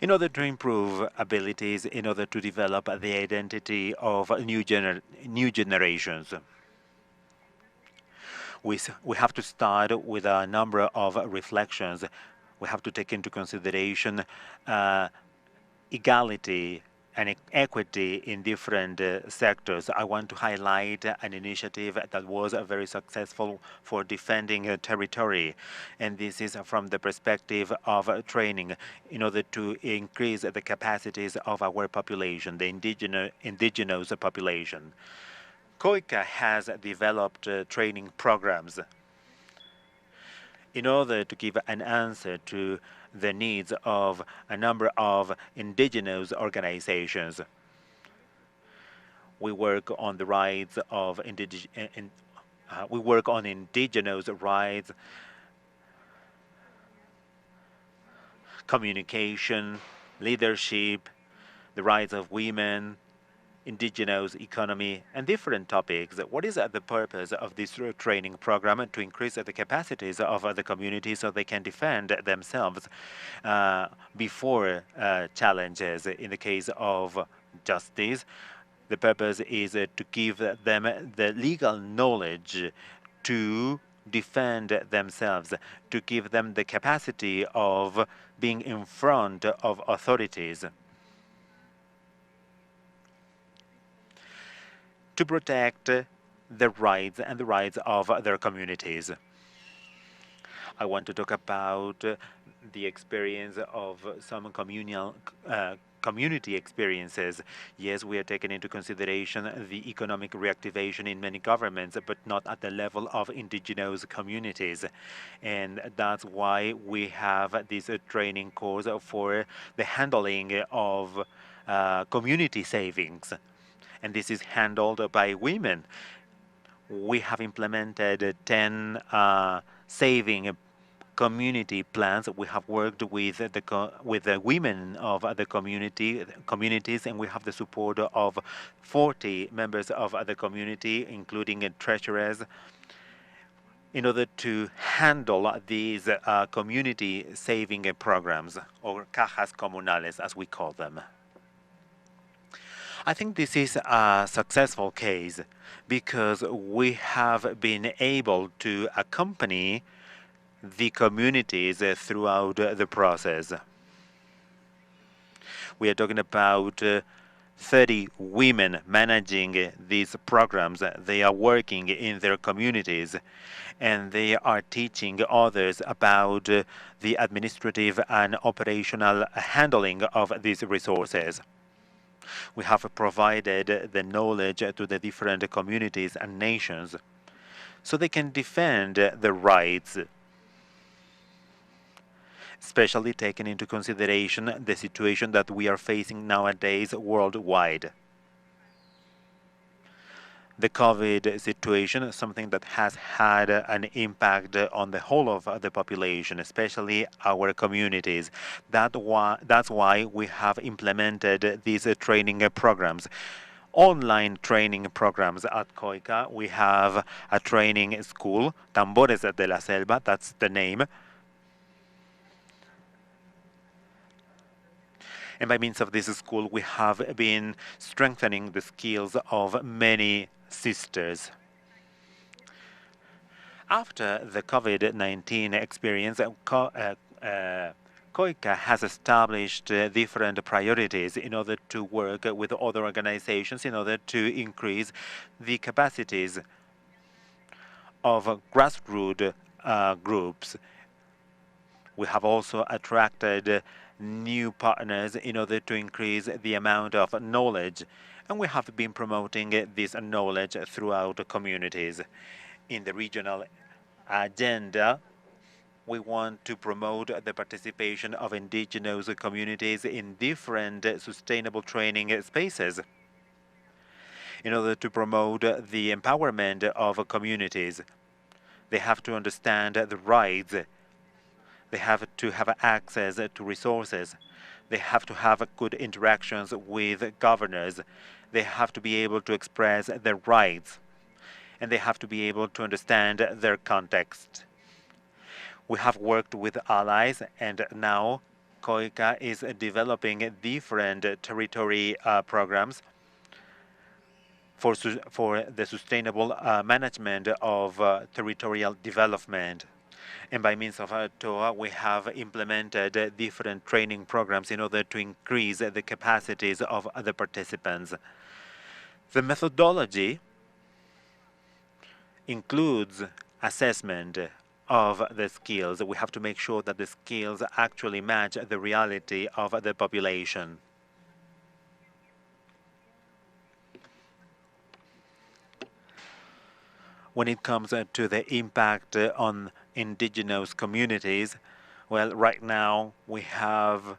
Speaker 5: In order to improve abilities, in order to develop the identity of new generations. We have to start with a number of reflections. We have to take into consideration equality and equity in different sectors. I want to highlight an initiative that was very successful for defending territory, and this is from the perspective of training in order to increase the capacities of our population, the indigenous population. COICA has developed training programs in order to give an answer to the needs of a number of indigenous organizations. We work on the rights of we work on indigenous rights, communication, leadership, the rights of women, indigenous economy, and different topics. What is the purpose of this training program? To increase the capacities of the community so they can defend themselves before challenges. In the case of justice, the purpose is to give them the legal knowledge to defend themselves, to give them the capacity of being in front of authorities, to protect the rights and the rights of their communities. I want to talk about the experience of some community experiences. Yes, we are taking into consideration the economic reactivation in many governments, but not at the level of indigenous communities. And that's why we have this training course for the handling of community savings. And this is handled by women. We have implemented 10 saving community plans. We have worked with the women of the communities, and we have the support of 40 members of the community, including treasurers. in order to handle these community saving programs, or cajas comunales as we call them. I think this is a successful case because we have been able to accompany the communities throughout the process. We are talking about 30 women managing these programs. They are working in their communities and they are teaching others about the administrative and operational handling of these resources. We have provided the knowledge to the different communities and nations so they can defend their rights, especially taking into consideration the situation that we are facing nowadays worldwide. The COVID situation is something that has had an impact on the whole of the population, especially our communities. That's why we have implemented these training programs. Online training programs at COICA. We have a training school, Tambores de la Selva, that's the name. And by means of this school, we have been strengthening the skills of many sisters. After the COVID-19 experience, COICA has established different priorities in order to work with other organizations in order to increase the capacities of grassroots groups. We have also attracted new partners in order to increase the amount of knowledge, and we have been promoting this knowledge throughout the communities. In the regional agenda, we want to promote the participation of indigenous communities in different sustainable training spaces in order to promote the empowerment of communities. They have to understand the rights. They have to have access to resources. They have to have good interactions with governors. They have to be able to express their rights. And they have to be able to understand their context. We have worked with allies, and now COICA is developing different territory programs for the sustainable management of territorial development. And by means of TOA, we have implemented different training programs in order to increase the capacities of the participants. The methodology includes assessment of the skills. We have to make sure that the skills actually match the reality of the population. When it comes to the impact on indigenous communities, well, right now we have,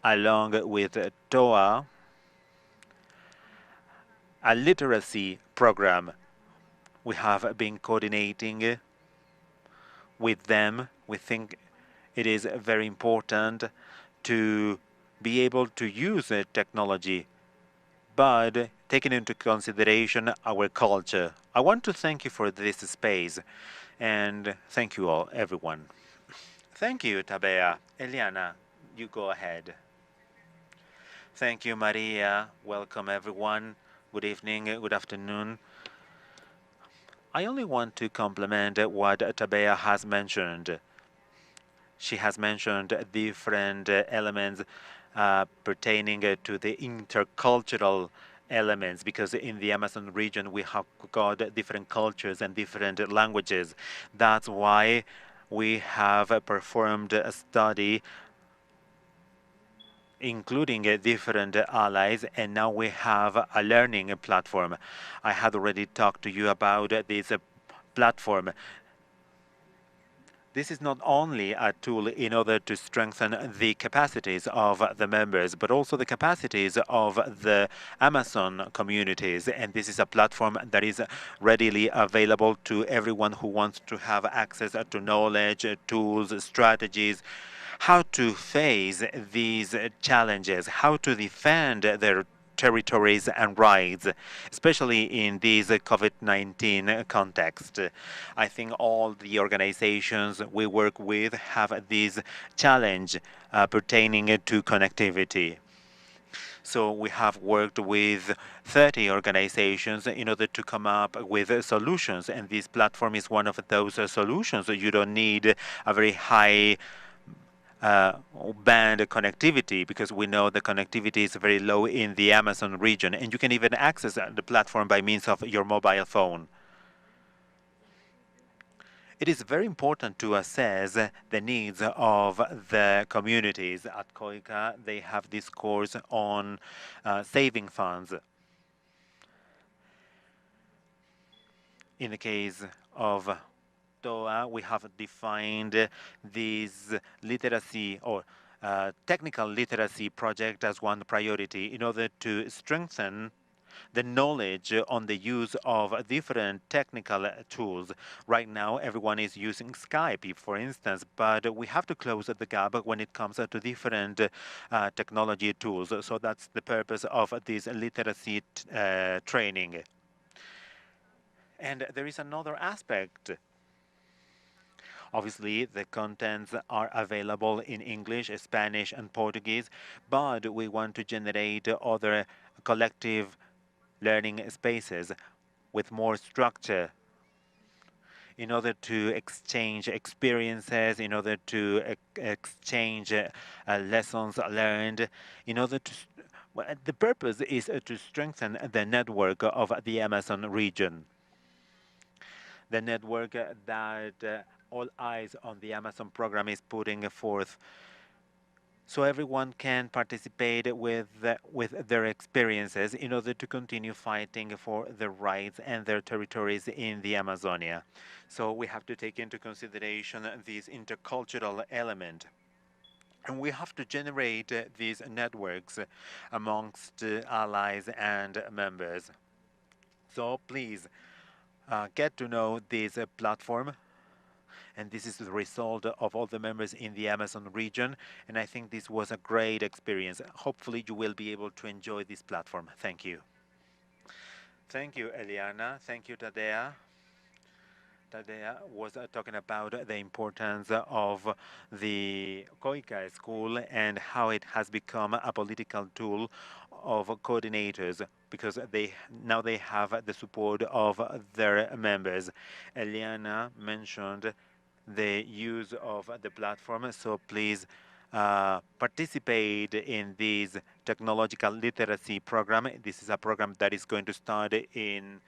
Speaker 5: along with TOA, a literacy program. We have been coordinating with them. We think it is very important to be able to use technology, but taking into consideration our culture. I want to thank you for this space, and thank you all, everyone. Thank you, Tabea. Eliana, you go ahead. Thank you, Maria. Welcome, everyone. Good evening, good afternoon. I only want to complement what Tabea has mentioned. She has mentioned different elements pertaining to the intercultural elements, because in the Amazon region we have got different cultures and different languages. That's why we have performed a study including different allies, and now we have a learning platform. I had already talked to you about this platform. This is not only a tool in order to strengthen the capacities of the members, but also the capacities of the Amazon communities. And this is a platform that is readily available to everyone who wants to have access to knowledge, tools, strategies, how to face these challenges, how to defend their territories and rights, especially in this COVID-19 context. I think all the organizations we work with have this challenge pertaining to connectivity. So we have worked with 30 organizations in order to come up with solutions, and this platform is one of those solutions. You don't need a very high band connectivity, because we know the connectivity is very low in the Amazon region, and you can even access the platform by means of your mobile phone. It is very important to assess the needs of the communities. At COICA, they have this course on saving funds. In the case of TOA, we have defined this literacy or technical literacy project as one priority in order to strengthen the knowledge on the use of different technical tools. Right now, everyone is using Skype, for instance, but we have to close the gap when it comes to different technology tools. So that's the purpose of this literacy training. And there is another aspect. Obviously, the contents are available in English, Spanish, and Portuguese, but we want to generate other collective learning spaces with more structure in order to exchange experiences, in order to exchange lessons learned, in order to well, the purpose is to strengthen the network of the Amazon region, the network that All Eyes on the Amazon program is putting forth, so everyone can participate with their experiences in order to continue fighting for their rights and their territories in the Amazonia. So we have to take into consideration this intercultural element. And we have to generate these networks amongst allies and members. So please get to know this platform. And this is the result of all the members in the Amazon region. And I think this was a great experience. Hopefully you will be able to enjoy this platform. Thank you. Thank you, Eliana. Thank you, Tadea. Tadea was talking about the importance of the COICA school and how it has become a political tool of coordinators, because now they have the support of their members. Eliana mentioned the use of the platform, so please participate in this technological literacy program. This is a program that is going to start in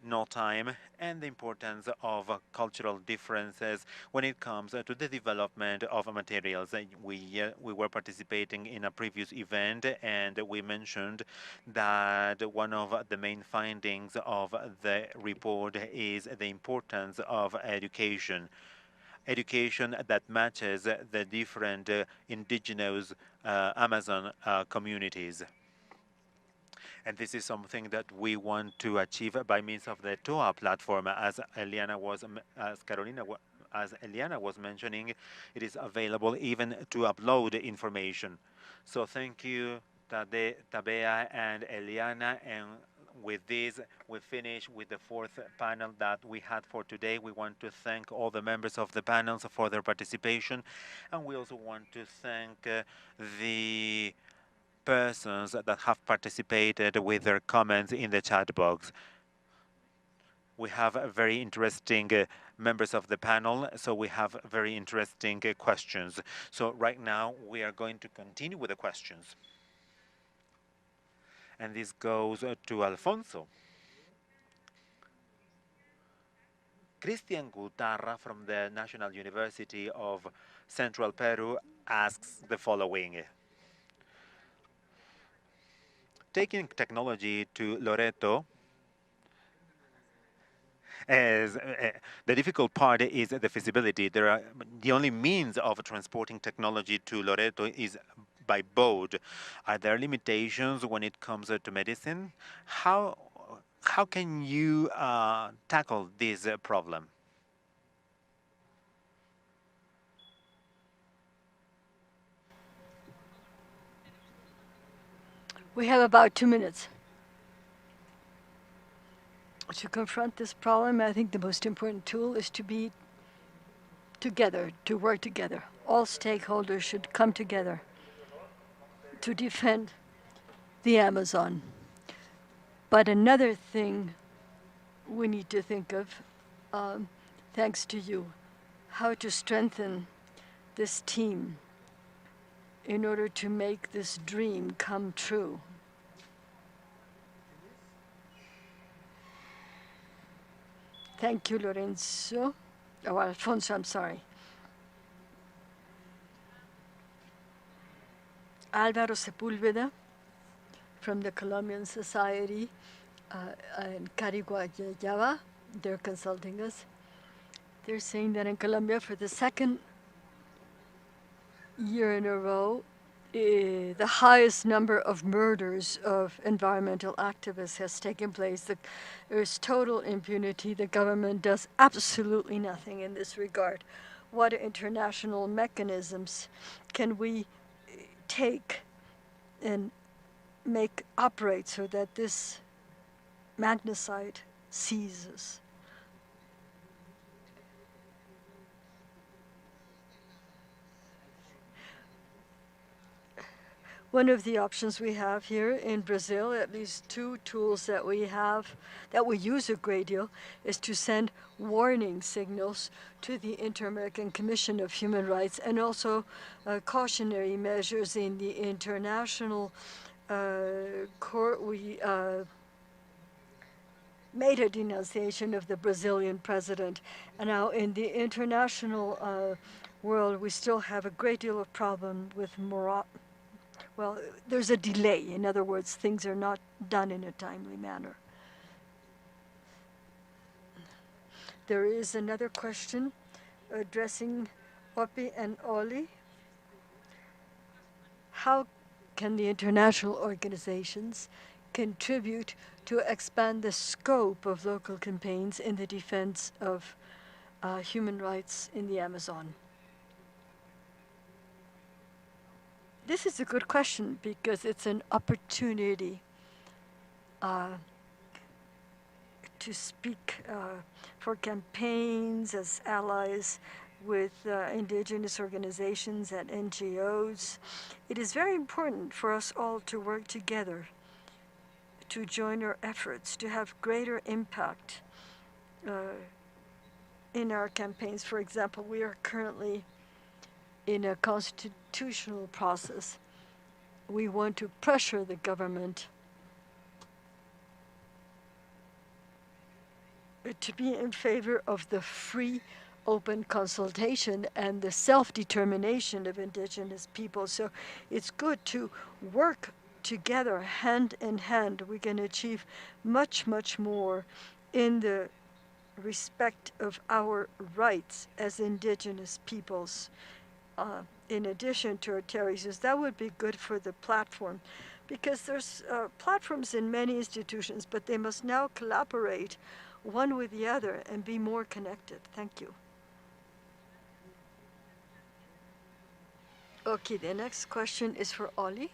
Speaker 5: no time, and the importance of cultural differences when it comes to the development of materials. We were participating in a previous event, and we mentioned that one of the main findings of the report is the importance of education that matches the different indigenous Amazon communities. And this is something that we want to achieve by means of the TOA platform. As Eliana was mentioning, it is available even to upload information. So thank you, Tabea and Eliana. And with this, we finish with the fourth panel that we had for today. We want to thank all the members of the panels for their participation. And we also want to thank the persons that have participated with their comments in the chat box. We have very interesting members of the panel, so we have very interesting questions. So right now we are going to continue with the questions. And this goes to Alfonso. Christian Gutarra from the National University of Central Peru asks the following. Taking technology to Loreto, as the difficult part is the feasibility. The only means of transporting technology to Loreto is by boat. Are there limitations when it comes to medicine? How can you tackle this problem?
Speaker 2: We have about 2 minutes. To confront this problem, I think the most important tool is to be together, to work together. All stakeholders should come together to defend the Amazon. But another thing we need to think of, thanks to you, how to strengthen this team in order to make this dream come true. Thank you, Lorenzo. Oh, Alfonso, I'm sorry. Álvaro Sepúlveda from the Colombian Society in Cariguayaba. They're consulting us. They're saying that in Colombia, for the second year in a row, the highest number of murders of environmental activists has taken place. There is total impunity. The government does absolutely nothing in this regard. What international mechanisms can we take and make operate so that this magnicide ceases? One of the options we have here in Brazil, at least two tools that we have, that we use a great deal, is to send warning signals to the Inter-American Commission of Human Rights, and also cautionary measures in the international court. We made a denunciation of the Brazilian president, and now in the international world, we still have a great deal of problem with well, there's a delay. In other words, things are not done in a timely manner. There is another question addressing Opi and Oli. How can the international organizations contribute to expand the scope of local campaigns in the defense of human rights in the Amazon? This is a good question because it's an opportunity to speak for campaigns as allies with indigenous organizations and NGOs. It is very important for us all to work together, to join our efforts, to have greater impact in our campaigns. For example, we are currently in a constitutional process. We want to pressure the government to be in favor of the free, open consultation and the self-determination of indigenous people. So it's good to work together, hand in hand. We can achieve much, much more in the respect of our rights as indigenous peoples. In addition to our territories, that would be good for the platform, because there's platforms in many institutions, but they must now collaborate one with the other and be more connected. Thank you. Okay, the next question is for Oli.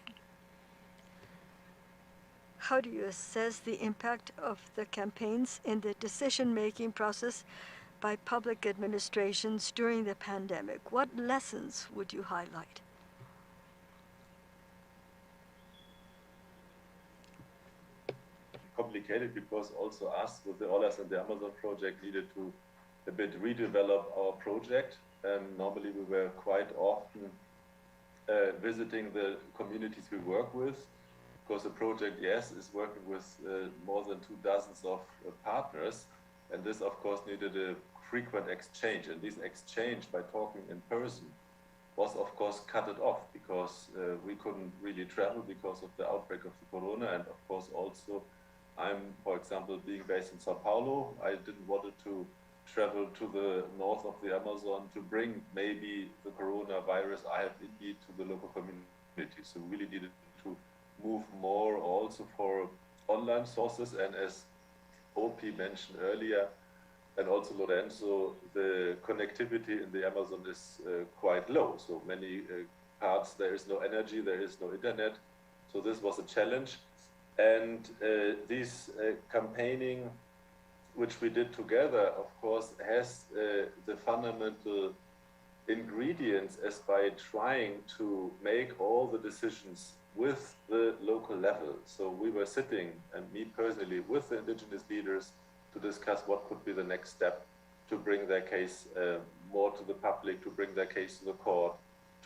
Speaker 2: How do you assess the impact of the campaigns in the decision-making process by public administrations during the pandemic? What lessons would you highlight?
Speaker 6: Complicated because also us with the Olas and the Amazon project needed to a bit redevelop our project. Normally we were quite often visiting the communities we work with, because the project, yes, is working with more than 24 partners, and this of course needed a frequent exchange, and this exchange by talking in person was of course cut it off, because we couldn't really travel because of the outbreak of the corona, and of course also I'm, for example, being based in Sao Paulo, I didn't want to travel to the north of the Amazon to bring maybe the coronavirus I have indeed to the local community. So we really needed to move more also for online sources, and as OP mentioned earlier, and also Lorenzo, the connectivity in the Amazon is quite low. So many parts there is no energy, there is no internet. So this was a challenge. And this campaigning, which we did together, of course, has the fundamental ingredients as by trying to make all the decisions with the local level. So we were sitting, and me personally, with the indigenous leaders to discuss what could be the next step to bring their case more to the public, to bring their case to the court,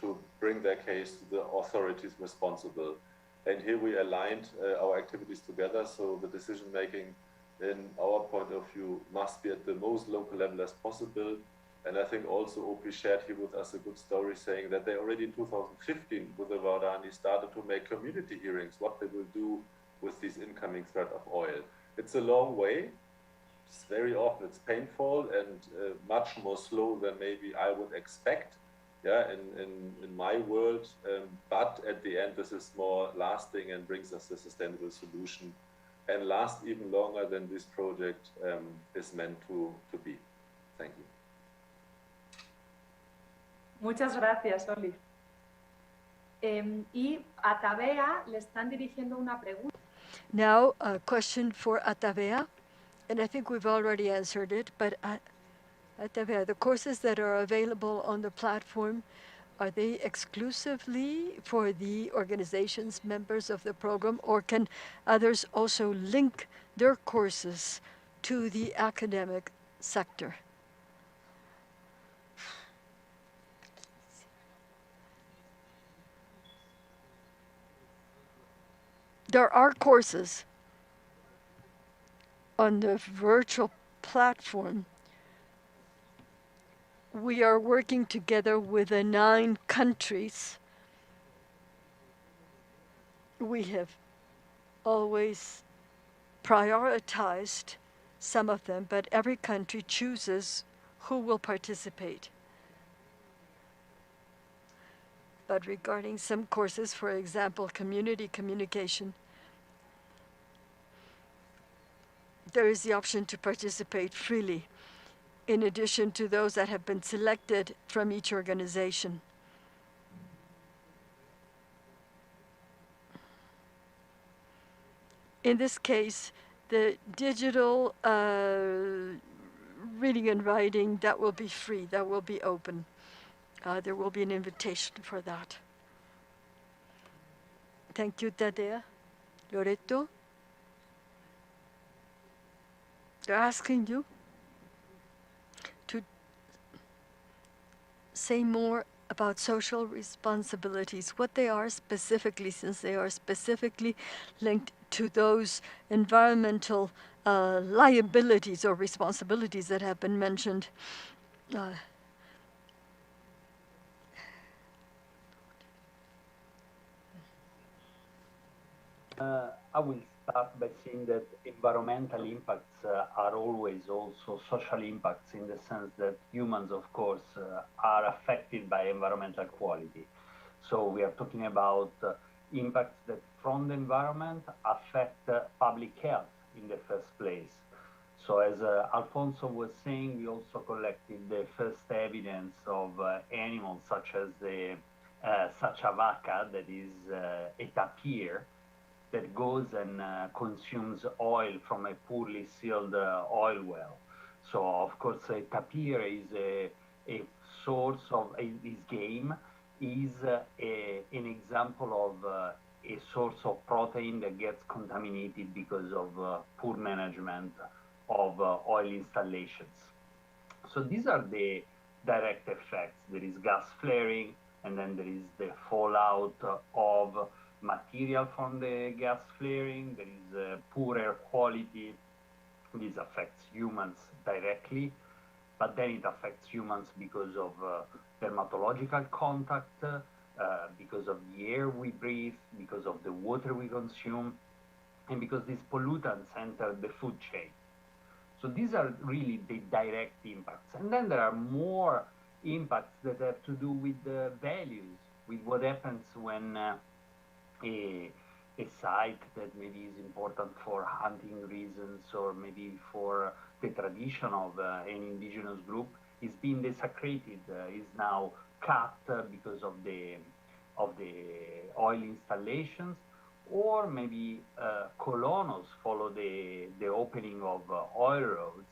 Speaker 6: to bring their case to the authorities responsible. And here we aligned our activities together, so the decision making in our point of view must be at the most local level as possible. And I think also OP shared here with us a good story saying that they already in 2015 with the Waodani started to make community hearings, what they will do with this incoming threat of oil. It's a long way. It's very often it's painful and much more slow than maybe I would expect, yeah, in my world. But at the end, this is more lasting and brings us a sustainable solution and lasts even longer than this project is meant to be. Thank you.
Speaker 1: Muchas gracias, Oli. Y a Tabea le están dirigiendo una pregunta.
Speaker 2: Now, a question for Atavea, and I think we've already answered it, but Atavea, the courses that are available on the platform, are they exclusively for the organizations members of the program, or can others also link their courses to the academic sector? There are courses on the virtual platform. We are working together with the 9 countries. We have always prioritized some of them, but every country chooses who will participate. But regarding some courses, for example, community communication, there is the option to participate freely, in addition to those that have been selected from each organization. In this case, the digital reading and writing, that will be free, that will be open. There will be an invitation for that. Thank you, Tadea. Loreto? They're asking you to say more about social responsibilities, what they are specifically, since they are specifically linked to those environmental liabilities or responsibilities that have been mentioned.
Speaker 4: I will start by saying that environmental impacts are always also social impacts, in the sense that humans, of course, are affected by environmental quality. So we are talking about impacts that from the environment affect public health in the first place. So as Alfonso was saying, we also collected the first evidence of animals such as such a vaca, that is a tapir, that goes and consumes oil from a poorly sealed oil well. So of course, a tapir is a source of this game, is an example of a source of protein that gets contaminated because of poor management of oil installations. So these are the direct effects. There is gas flaring, and then there is the fallout of material from the gas flaring. There is poor air quality. This affects humans directly, but then it affects humans because of dermatological contact, because of the air we breathe, because of the water we consume, and because these pollutants enter the food chain. So these are really the direct impacts. And then there are more impacts that have to do with the values, with what happens when a site that maybe is important for hunting reasons, or maybe for the tradition of an indigenous group, is being desecrated, is now cut because of the oil installations, or maybe colonos follow the opening of oil roads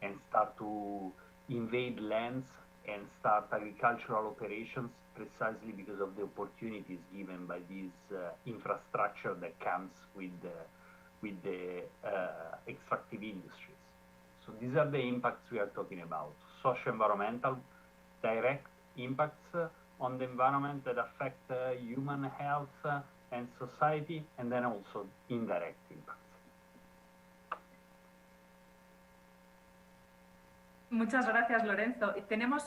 Speaker 4: and start to invade lands and start agricultural operations precisely because of the opportunities given by this infrastructure that comes with the extractive industries. So these are the impacts we are talking about: socio-environmental, direct impacts on the environment that affect human health and society, and then also indirect impacts.
Speaker 1: Muchas gracias, Lorenzo. Y tenemos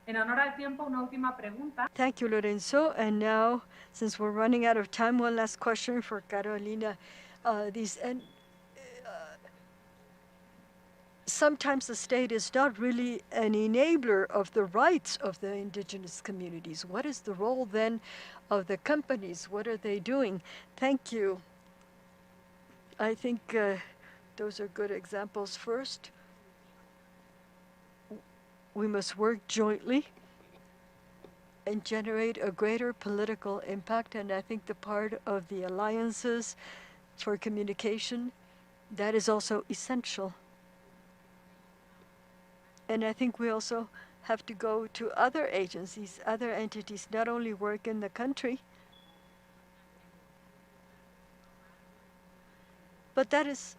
Speaker 1: en honor al tiempo, una última pregunta.
Speaker 2: Thank you, Lorenzo. And now, since we're running out of time, one last question for Carolina. Sometimes the state is not really an enabler of the rights of the indigenous communities. What is the role then of the companies? What are they doing? Thank you. I think those are good examples. First, we must work jointly and generate a greater political impact. And I think the part of the alliances for communication, that is also essential. And I think we also have to go to other agencies, other entities, not only work in the country, but that is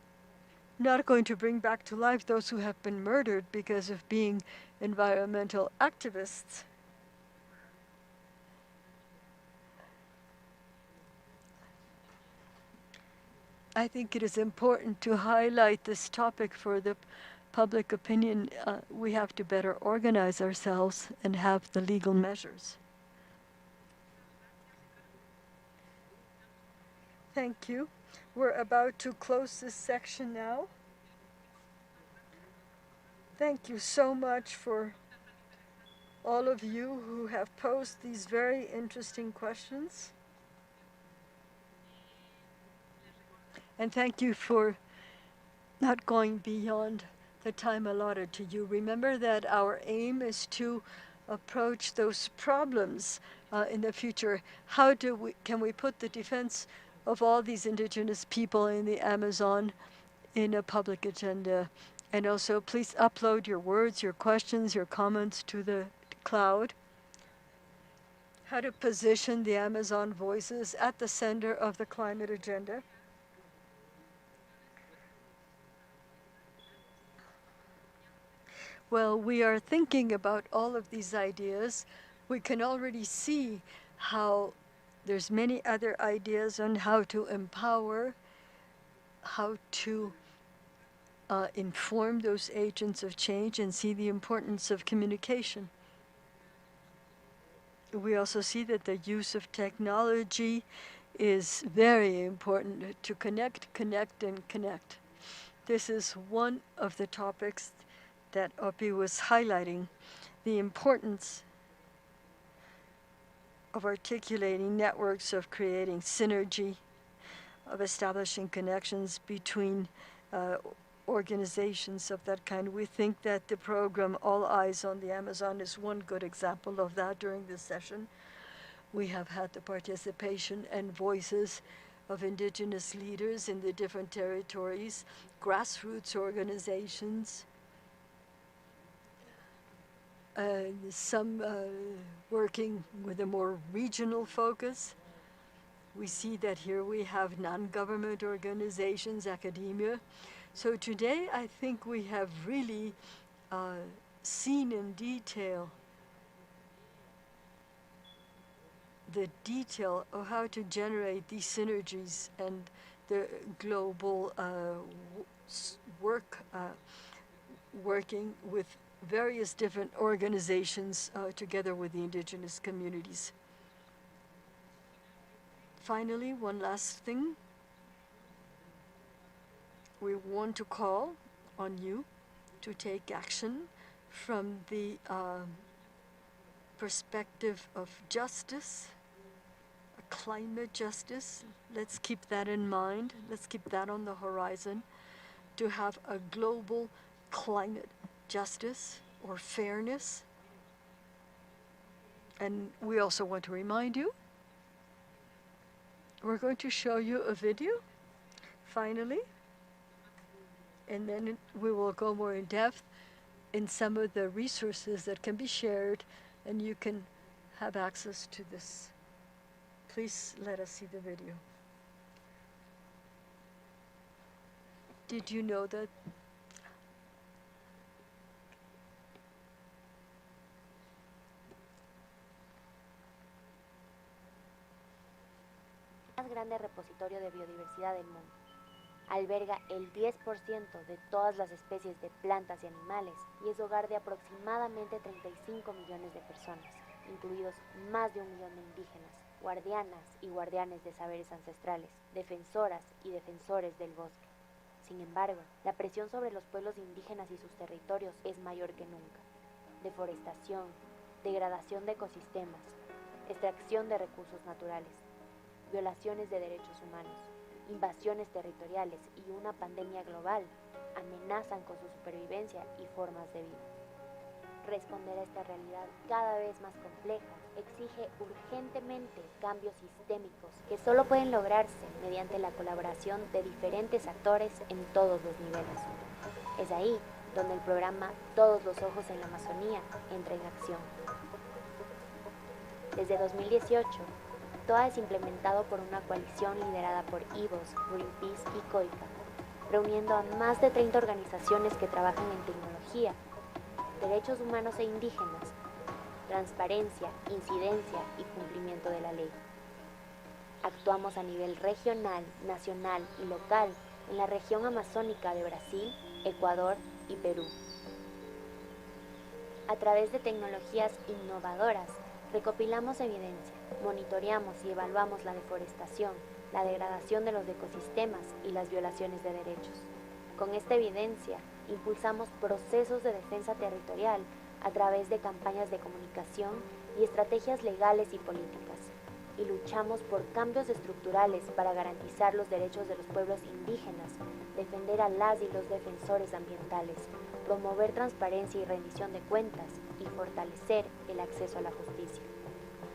Speaker 2: not going to bring back to life those who have been murdered because of being environmental activists. I think it is important to highlight this topic for the public opinion. We have to better organize ourselves and have the legal measures. Thank you. We're about to close this section now. Thank you so much for all of you who have posed these very interesting questions. And thank you for not going beyond the time allotted to you. Remember that our aim is to approach those problems in the future. How can we put the defense of all these indigenous people in the Amazon in a public agenda? And also, please upload your words, your questions, your comments to the cloud. How to position the Amazon voices at the center of the climate agenda. Well, we are thinking about all of these ideas. We can already see how there's many other ideas on how to empower, how to inform those agents of change and see the importance of communication. We also see that the use of technology is very important to connect, and connect. This is one of the topics that Opi was highlighting, the importance of articulating networks, of creating synergy, of establishing connections between organizations of that kind. We think that the program All Eyes on the Amazon is one good example of that. During this session, we have had the participation and voices of indigenous leaders in the different territories, grassroots organizations, some working with a more regional focus. We see that here we have non-government organizations, academia. So today I think we have really seen in detail the detail of how to generate these synergies and the global working with various different organizations together with the indigenous communities. Finally, one last thing. We want to call on you to take action from the perspective of justice, climate justice. Let's keep that in mind. Let's keep that on the horizon, to have a global climate justice or fairness. And we also want to remind you, we're going to show you a video, finally, and then we will go more in depth in some of the resources that can be shared, and you can have access to this. Please let us see the video. Did you know that
Speaker 7: más grande repositorio de biodiversidad del mundo? Alberga el 10% de todas las especies de plantas y animales y es hogar de aproximadamente 35 millones de personas, incluidos más de 1 millón de indígenas, guardianas y guardianes de saberes ancestrales, defensoras y defensores del bosque. Sin embargo, la presión sobre los pueblos indígenas y sus territorios es mayor que nunca. Deforestación, degradación de ecosistemas, extracción de recursos naturales, violaciones de derechos humanos, invasiones territoriales y una pandemia global amenazan con su supervivencia y formas de vida. Responder a esta realidad cada vez más compleja exige urgentemente cambios sistémicos que solo pueden lograrse mediante la colaboración de diferentes actores en todos los niveles. Es ahí donde el programa Todos los Ojos en la Amazonía entra en acción. Desde 2018, TOA es implementado por una coalición liderada por IVOS, Greenpeace y COICA, reuniendo a más de 30 organizaciones que trabajan en tecnología, derechos humanos e indígenas, transparencia, incidencia y cumplimiento de la ley. Actuamos a nivel regional, nacional y local en la región amazónica de Brasil, Ecuador y Perú. A través de tecnologías innovadoras, recopilamos evidencia, monitoreamos y evaluamos la deforestación, la degradación de los ecosistemas y las violaciones de derechos. Con esta evidencia, impulsamos procesos de defensa territorial a través de campañas de comunicación y estrategias legales y políticas, y luchamos por cambios estructurales para garantizar los derechos de los pueblos indígenas, defender a las y los defensores ambientales, promover transparencia y rendición de cuentas y fortalecer el acceso a la justicia.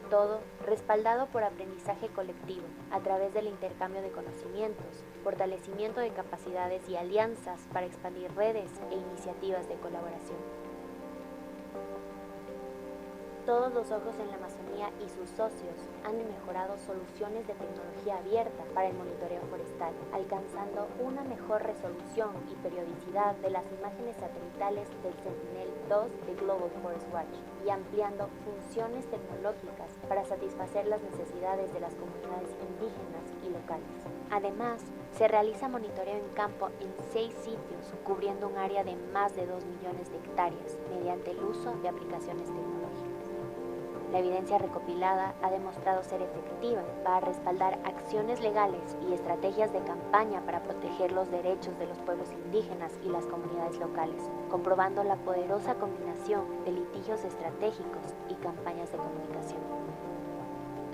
Speaker 7: Todo respaldado por aprendizaje colectivo a través del intercambio de conocimientos, fortalecimiento de capacidades y alianzas para expandir redes e iniciativas de colaboración. Todos los Ojos en la Amazonía y sus socios han mejorado soluciones de tecnología abierta para el monitoreo forestal, alcanzando una mejor resolución y periodicidad de las imágenes satelitales del Sentinel-2 de Global Forest Watch y ampliando funciones tecnológicas para satisfacer las necesidades de las comunidades indígenas y locales. Además, se realiza monitoreo en campo en 6 sitios, cubriendo un área de más de 2 millones de hectáreas, mediante el uso de aplicaciones tecnológicas. La evidencia recopilada ha demostrado ser efectiva para respaldar acciones legales y estrategias de campaña para proteger los derechos de los pueblos indígenas y las comunidades locales, comprobando la poderosa combinación de litigios estratégicos y campañas de comunicación.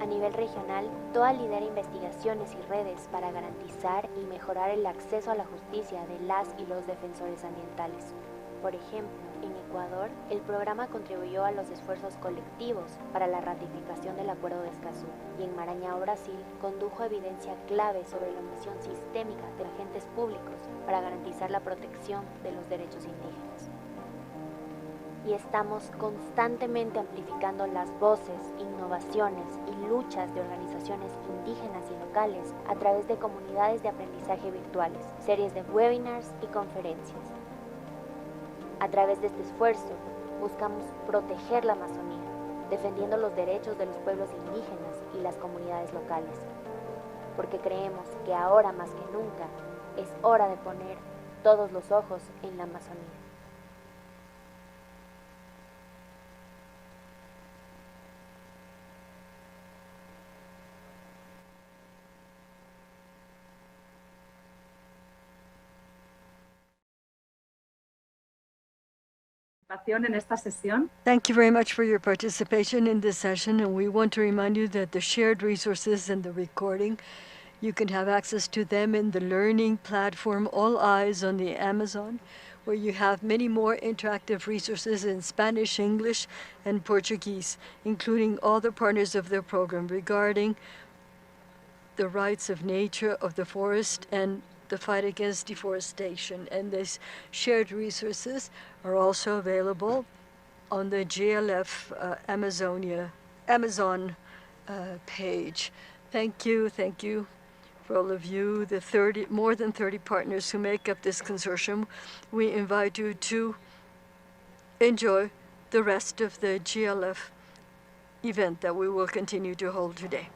Speaker 7: A nivel regional, TOA lidera investigaciones y redes para garantizar y mejorar el acceso a la justicia de las y los defensores ambientales. Por ejemplo, en Ecuador, el programa contribuyó a los esfuerzos colectivos para la ratificación del Acuerdo de Escazú, y en Maranhão, Brasil, condujo evidencia clave sobre la omisión sistémica de agentes públicos para garantizar la protección de los derechos indígenas. Y estamos constantemente amplificando las voces, innovaciones y luchas de organizaciones indígenas y locales a través de comunidades de aprendizaje virtuales, series de webinars y conferencias. A través de este esfuerzo, buscamos proteger la Amazonía, defendiendo los derechos de los pueblos indígenas y las comunidades locales, porque creemos que ahora más que nunca es hora de poner todos los ojos en la Amazonía.
Speaker 1: En esta sesión.
Speaker 2: Thank you very much for your participation in this session, and we want to remind you that the shared resources and the recording, you can have access to them in the learning platform All Eyes on the Amazon, where you have many more interactive resources in Spanish, English, and Portuguese, including all the partners of the program regarding the rights of nature, of the forest, and the fight against deforestation. And these shared resources are also available on the GLF Amazon page. Thank you for all of you, the more than 30 partners who make up this consortium. We invite you to enjoy the rest of the GLF event that we will continue to hold today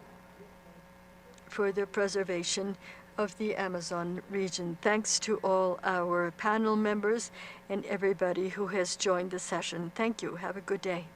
Speaker 2: for the preservation of the Amazon region. Thanks to all our panel members and everybody who has joined the session. Thank you. Have a good day.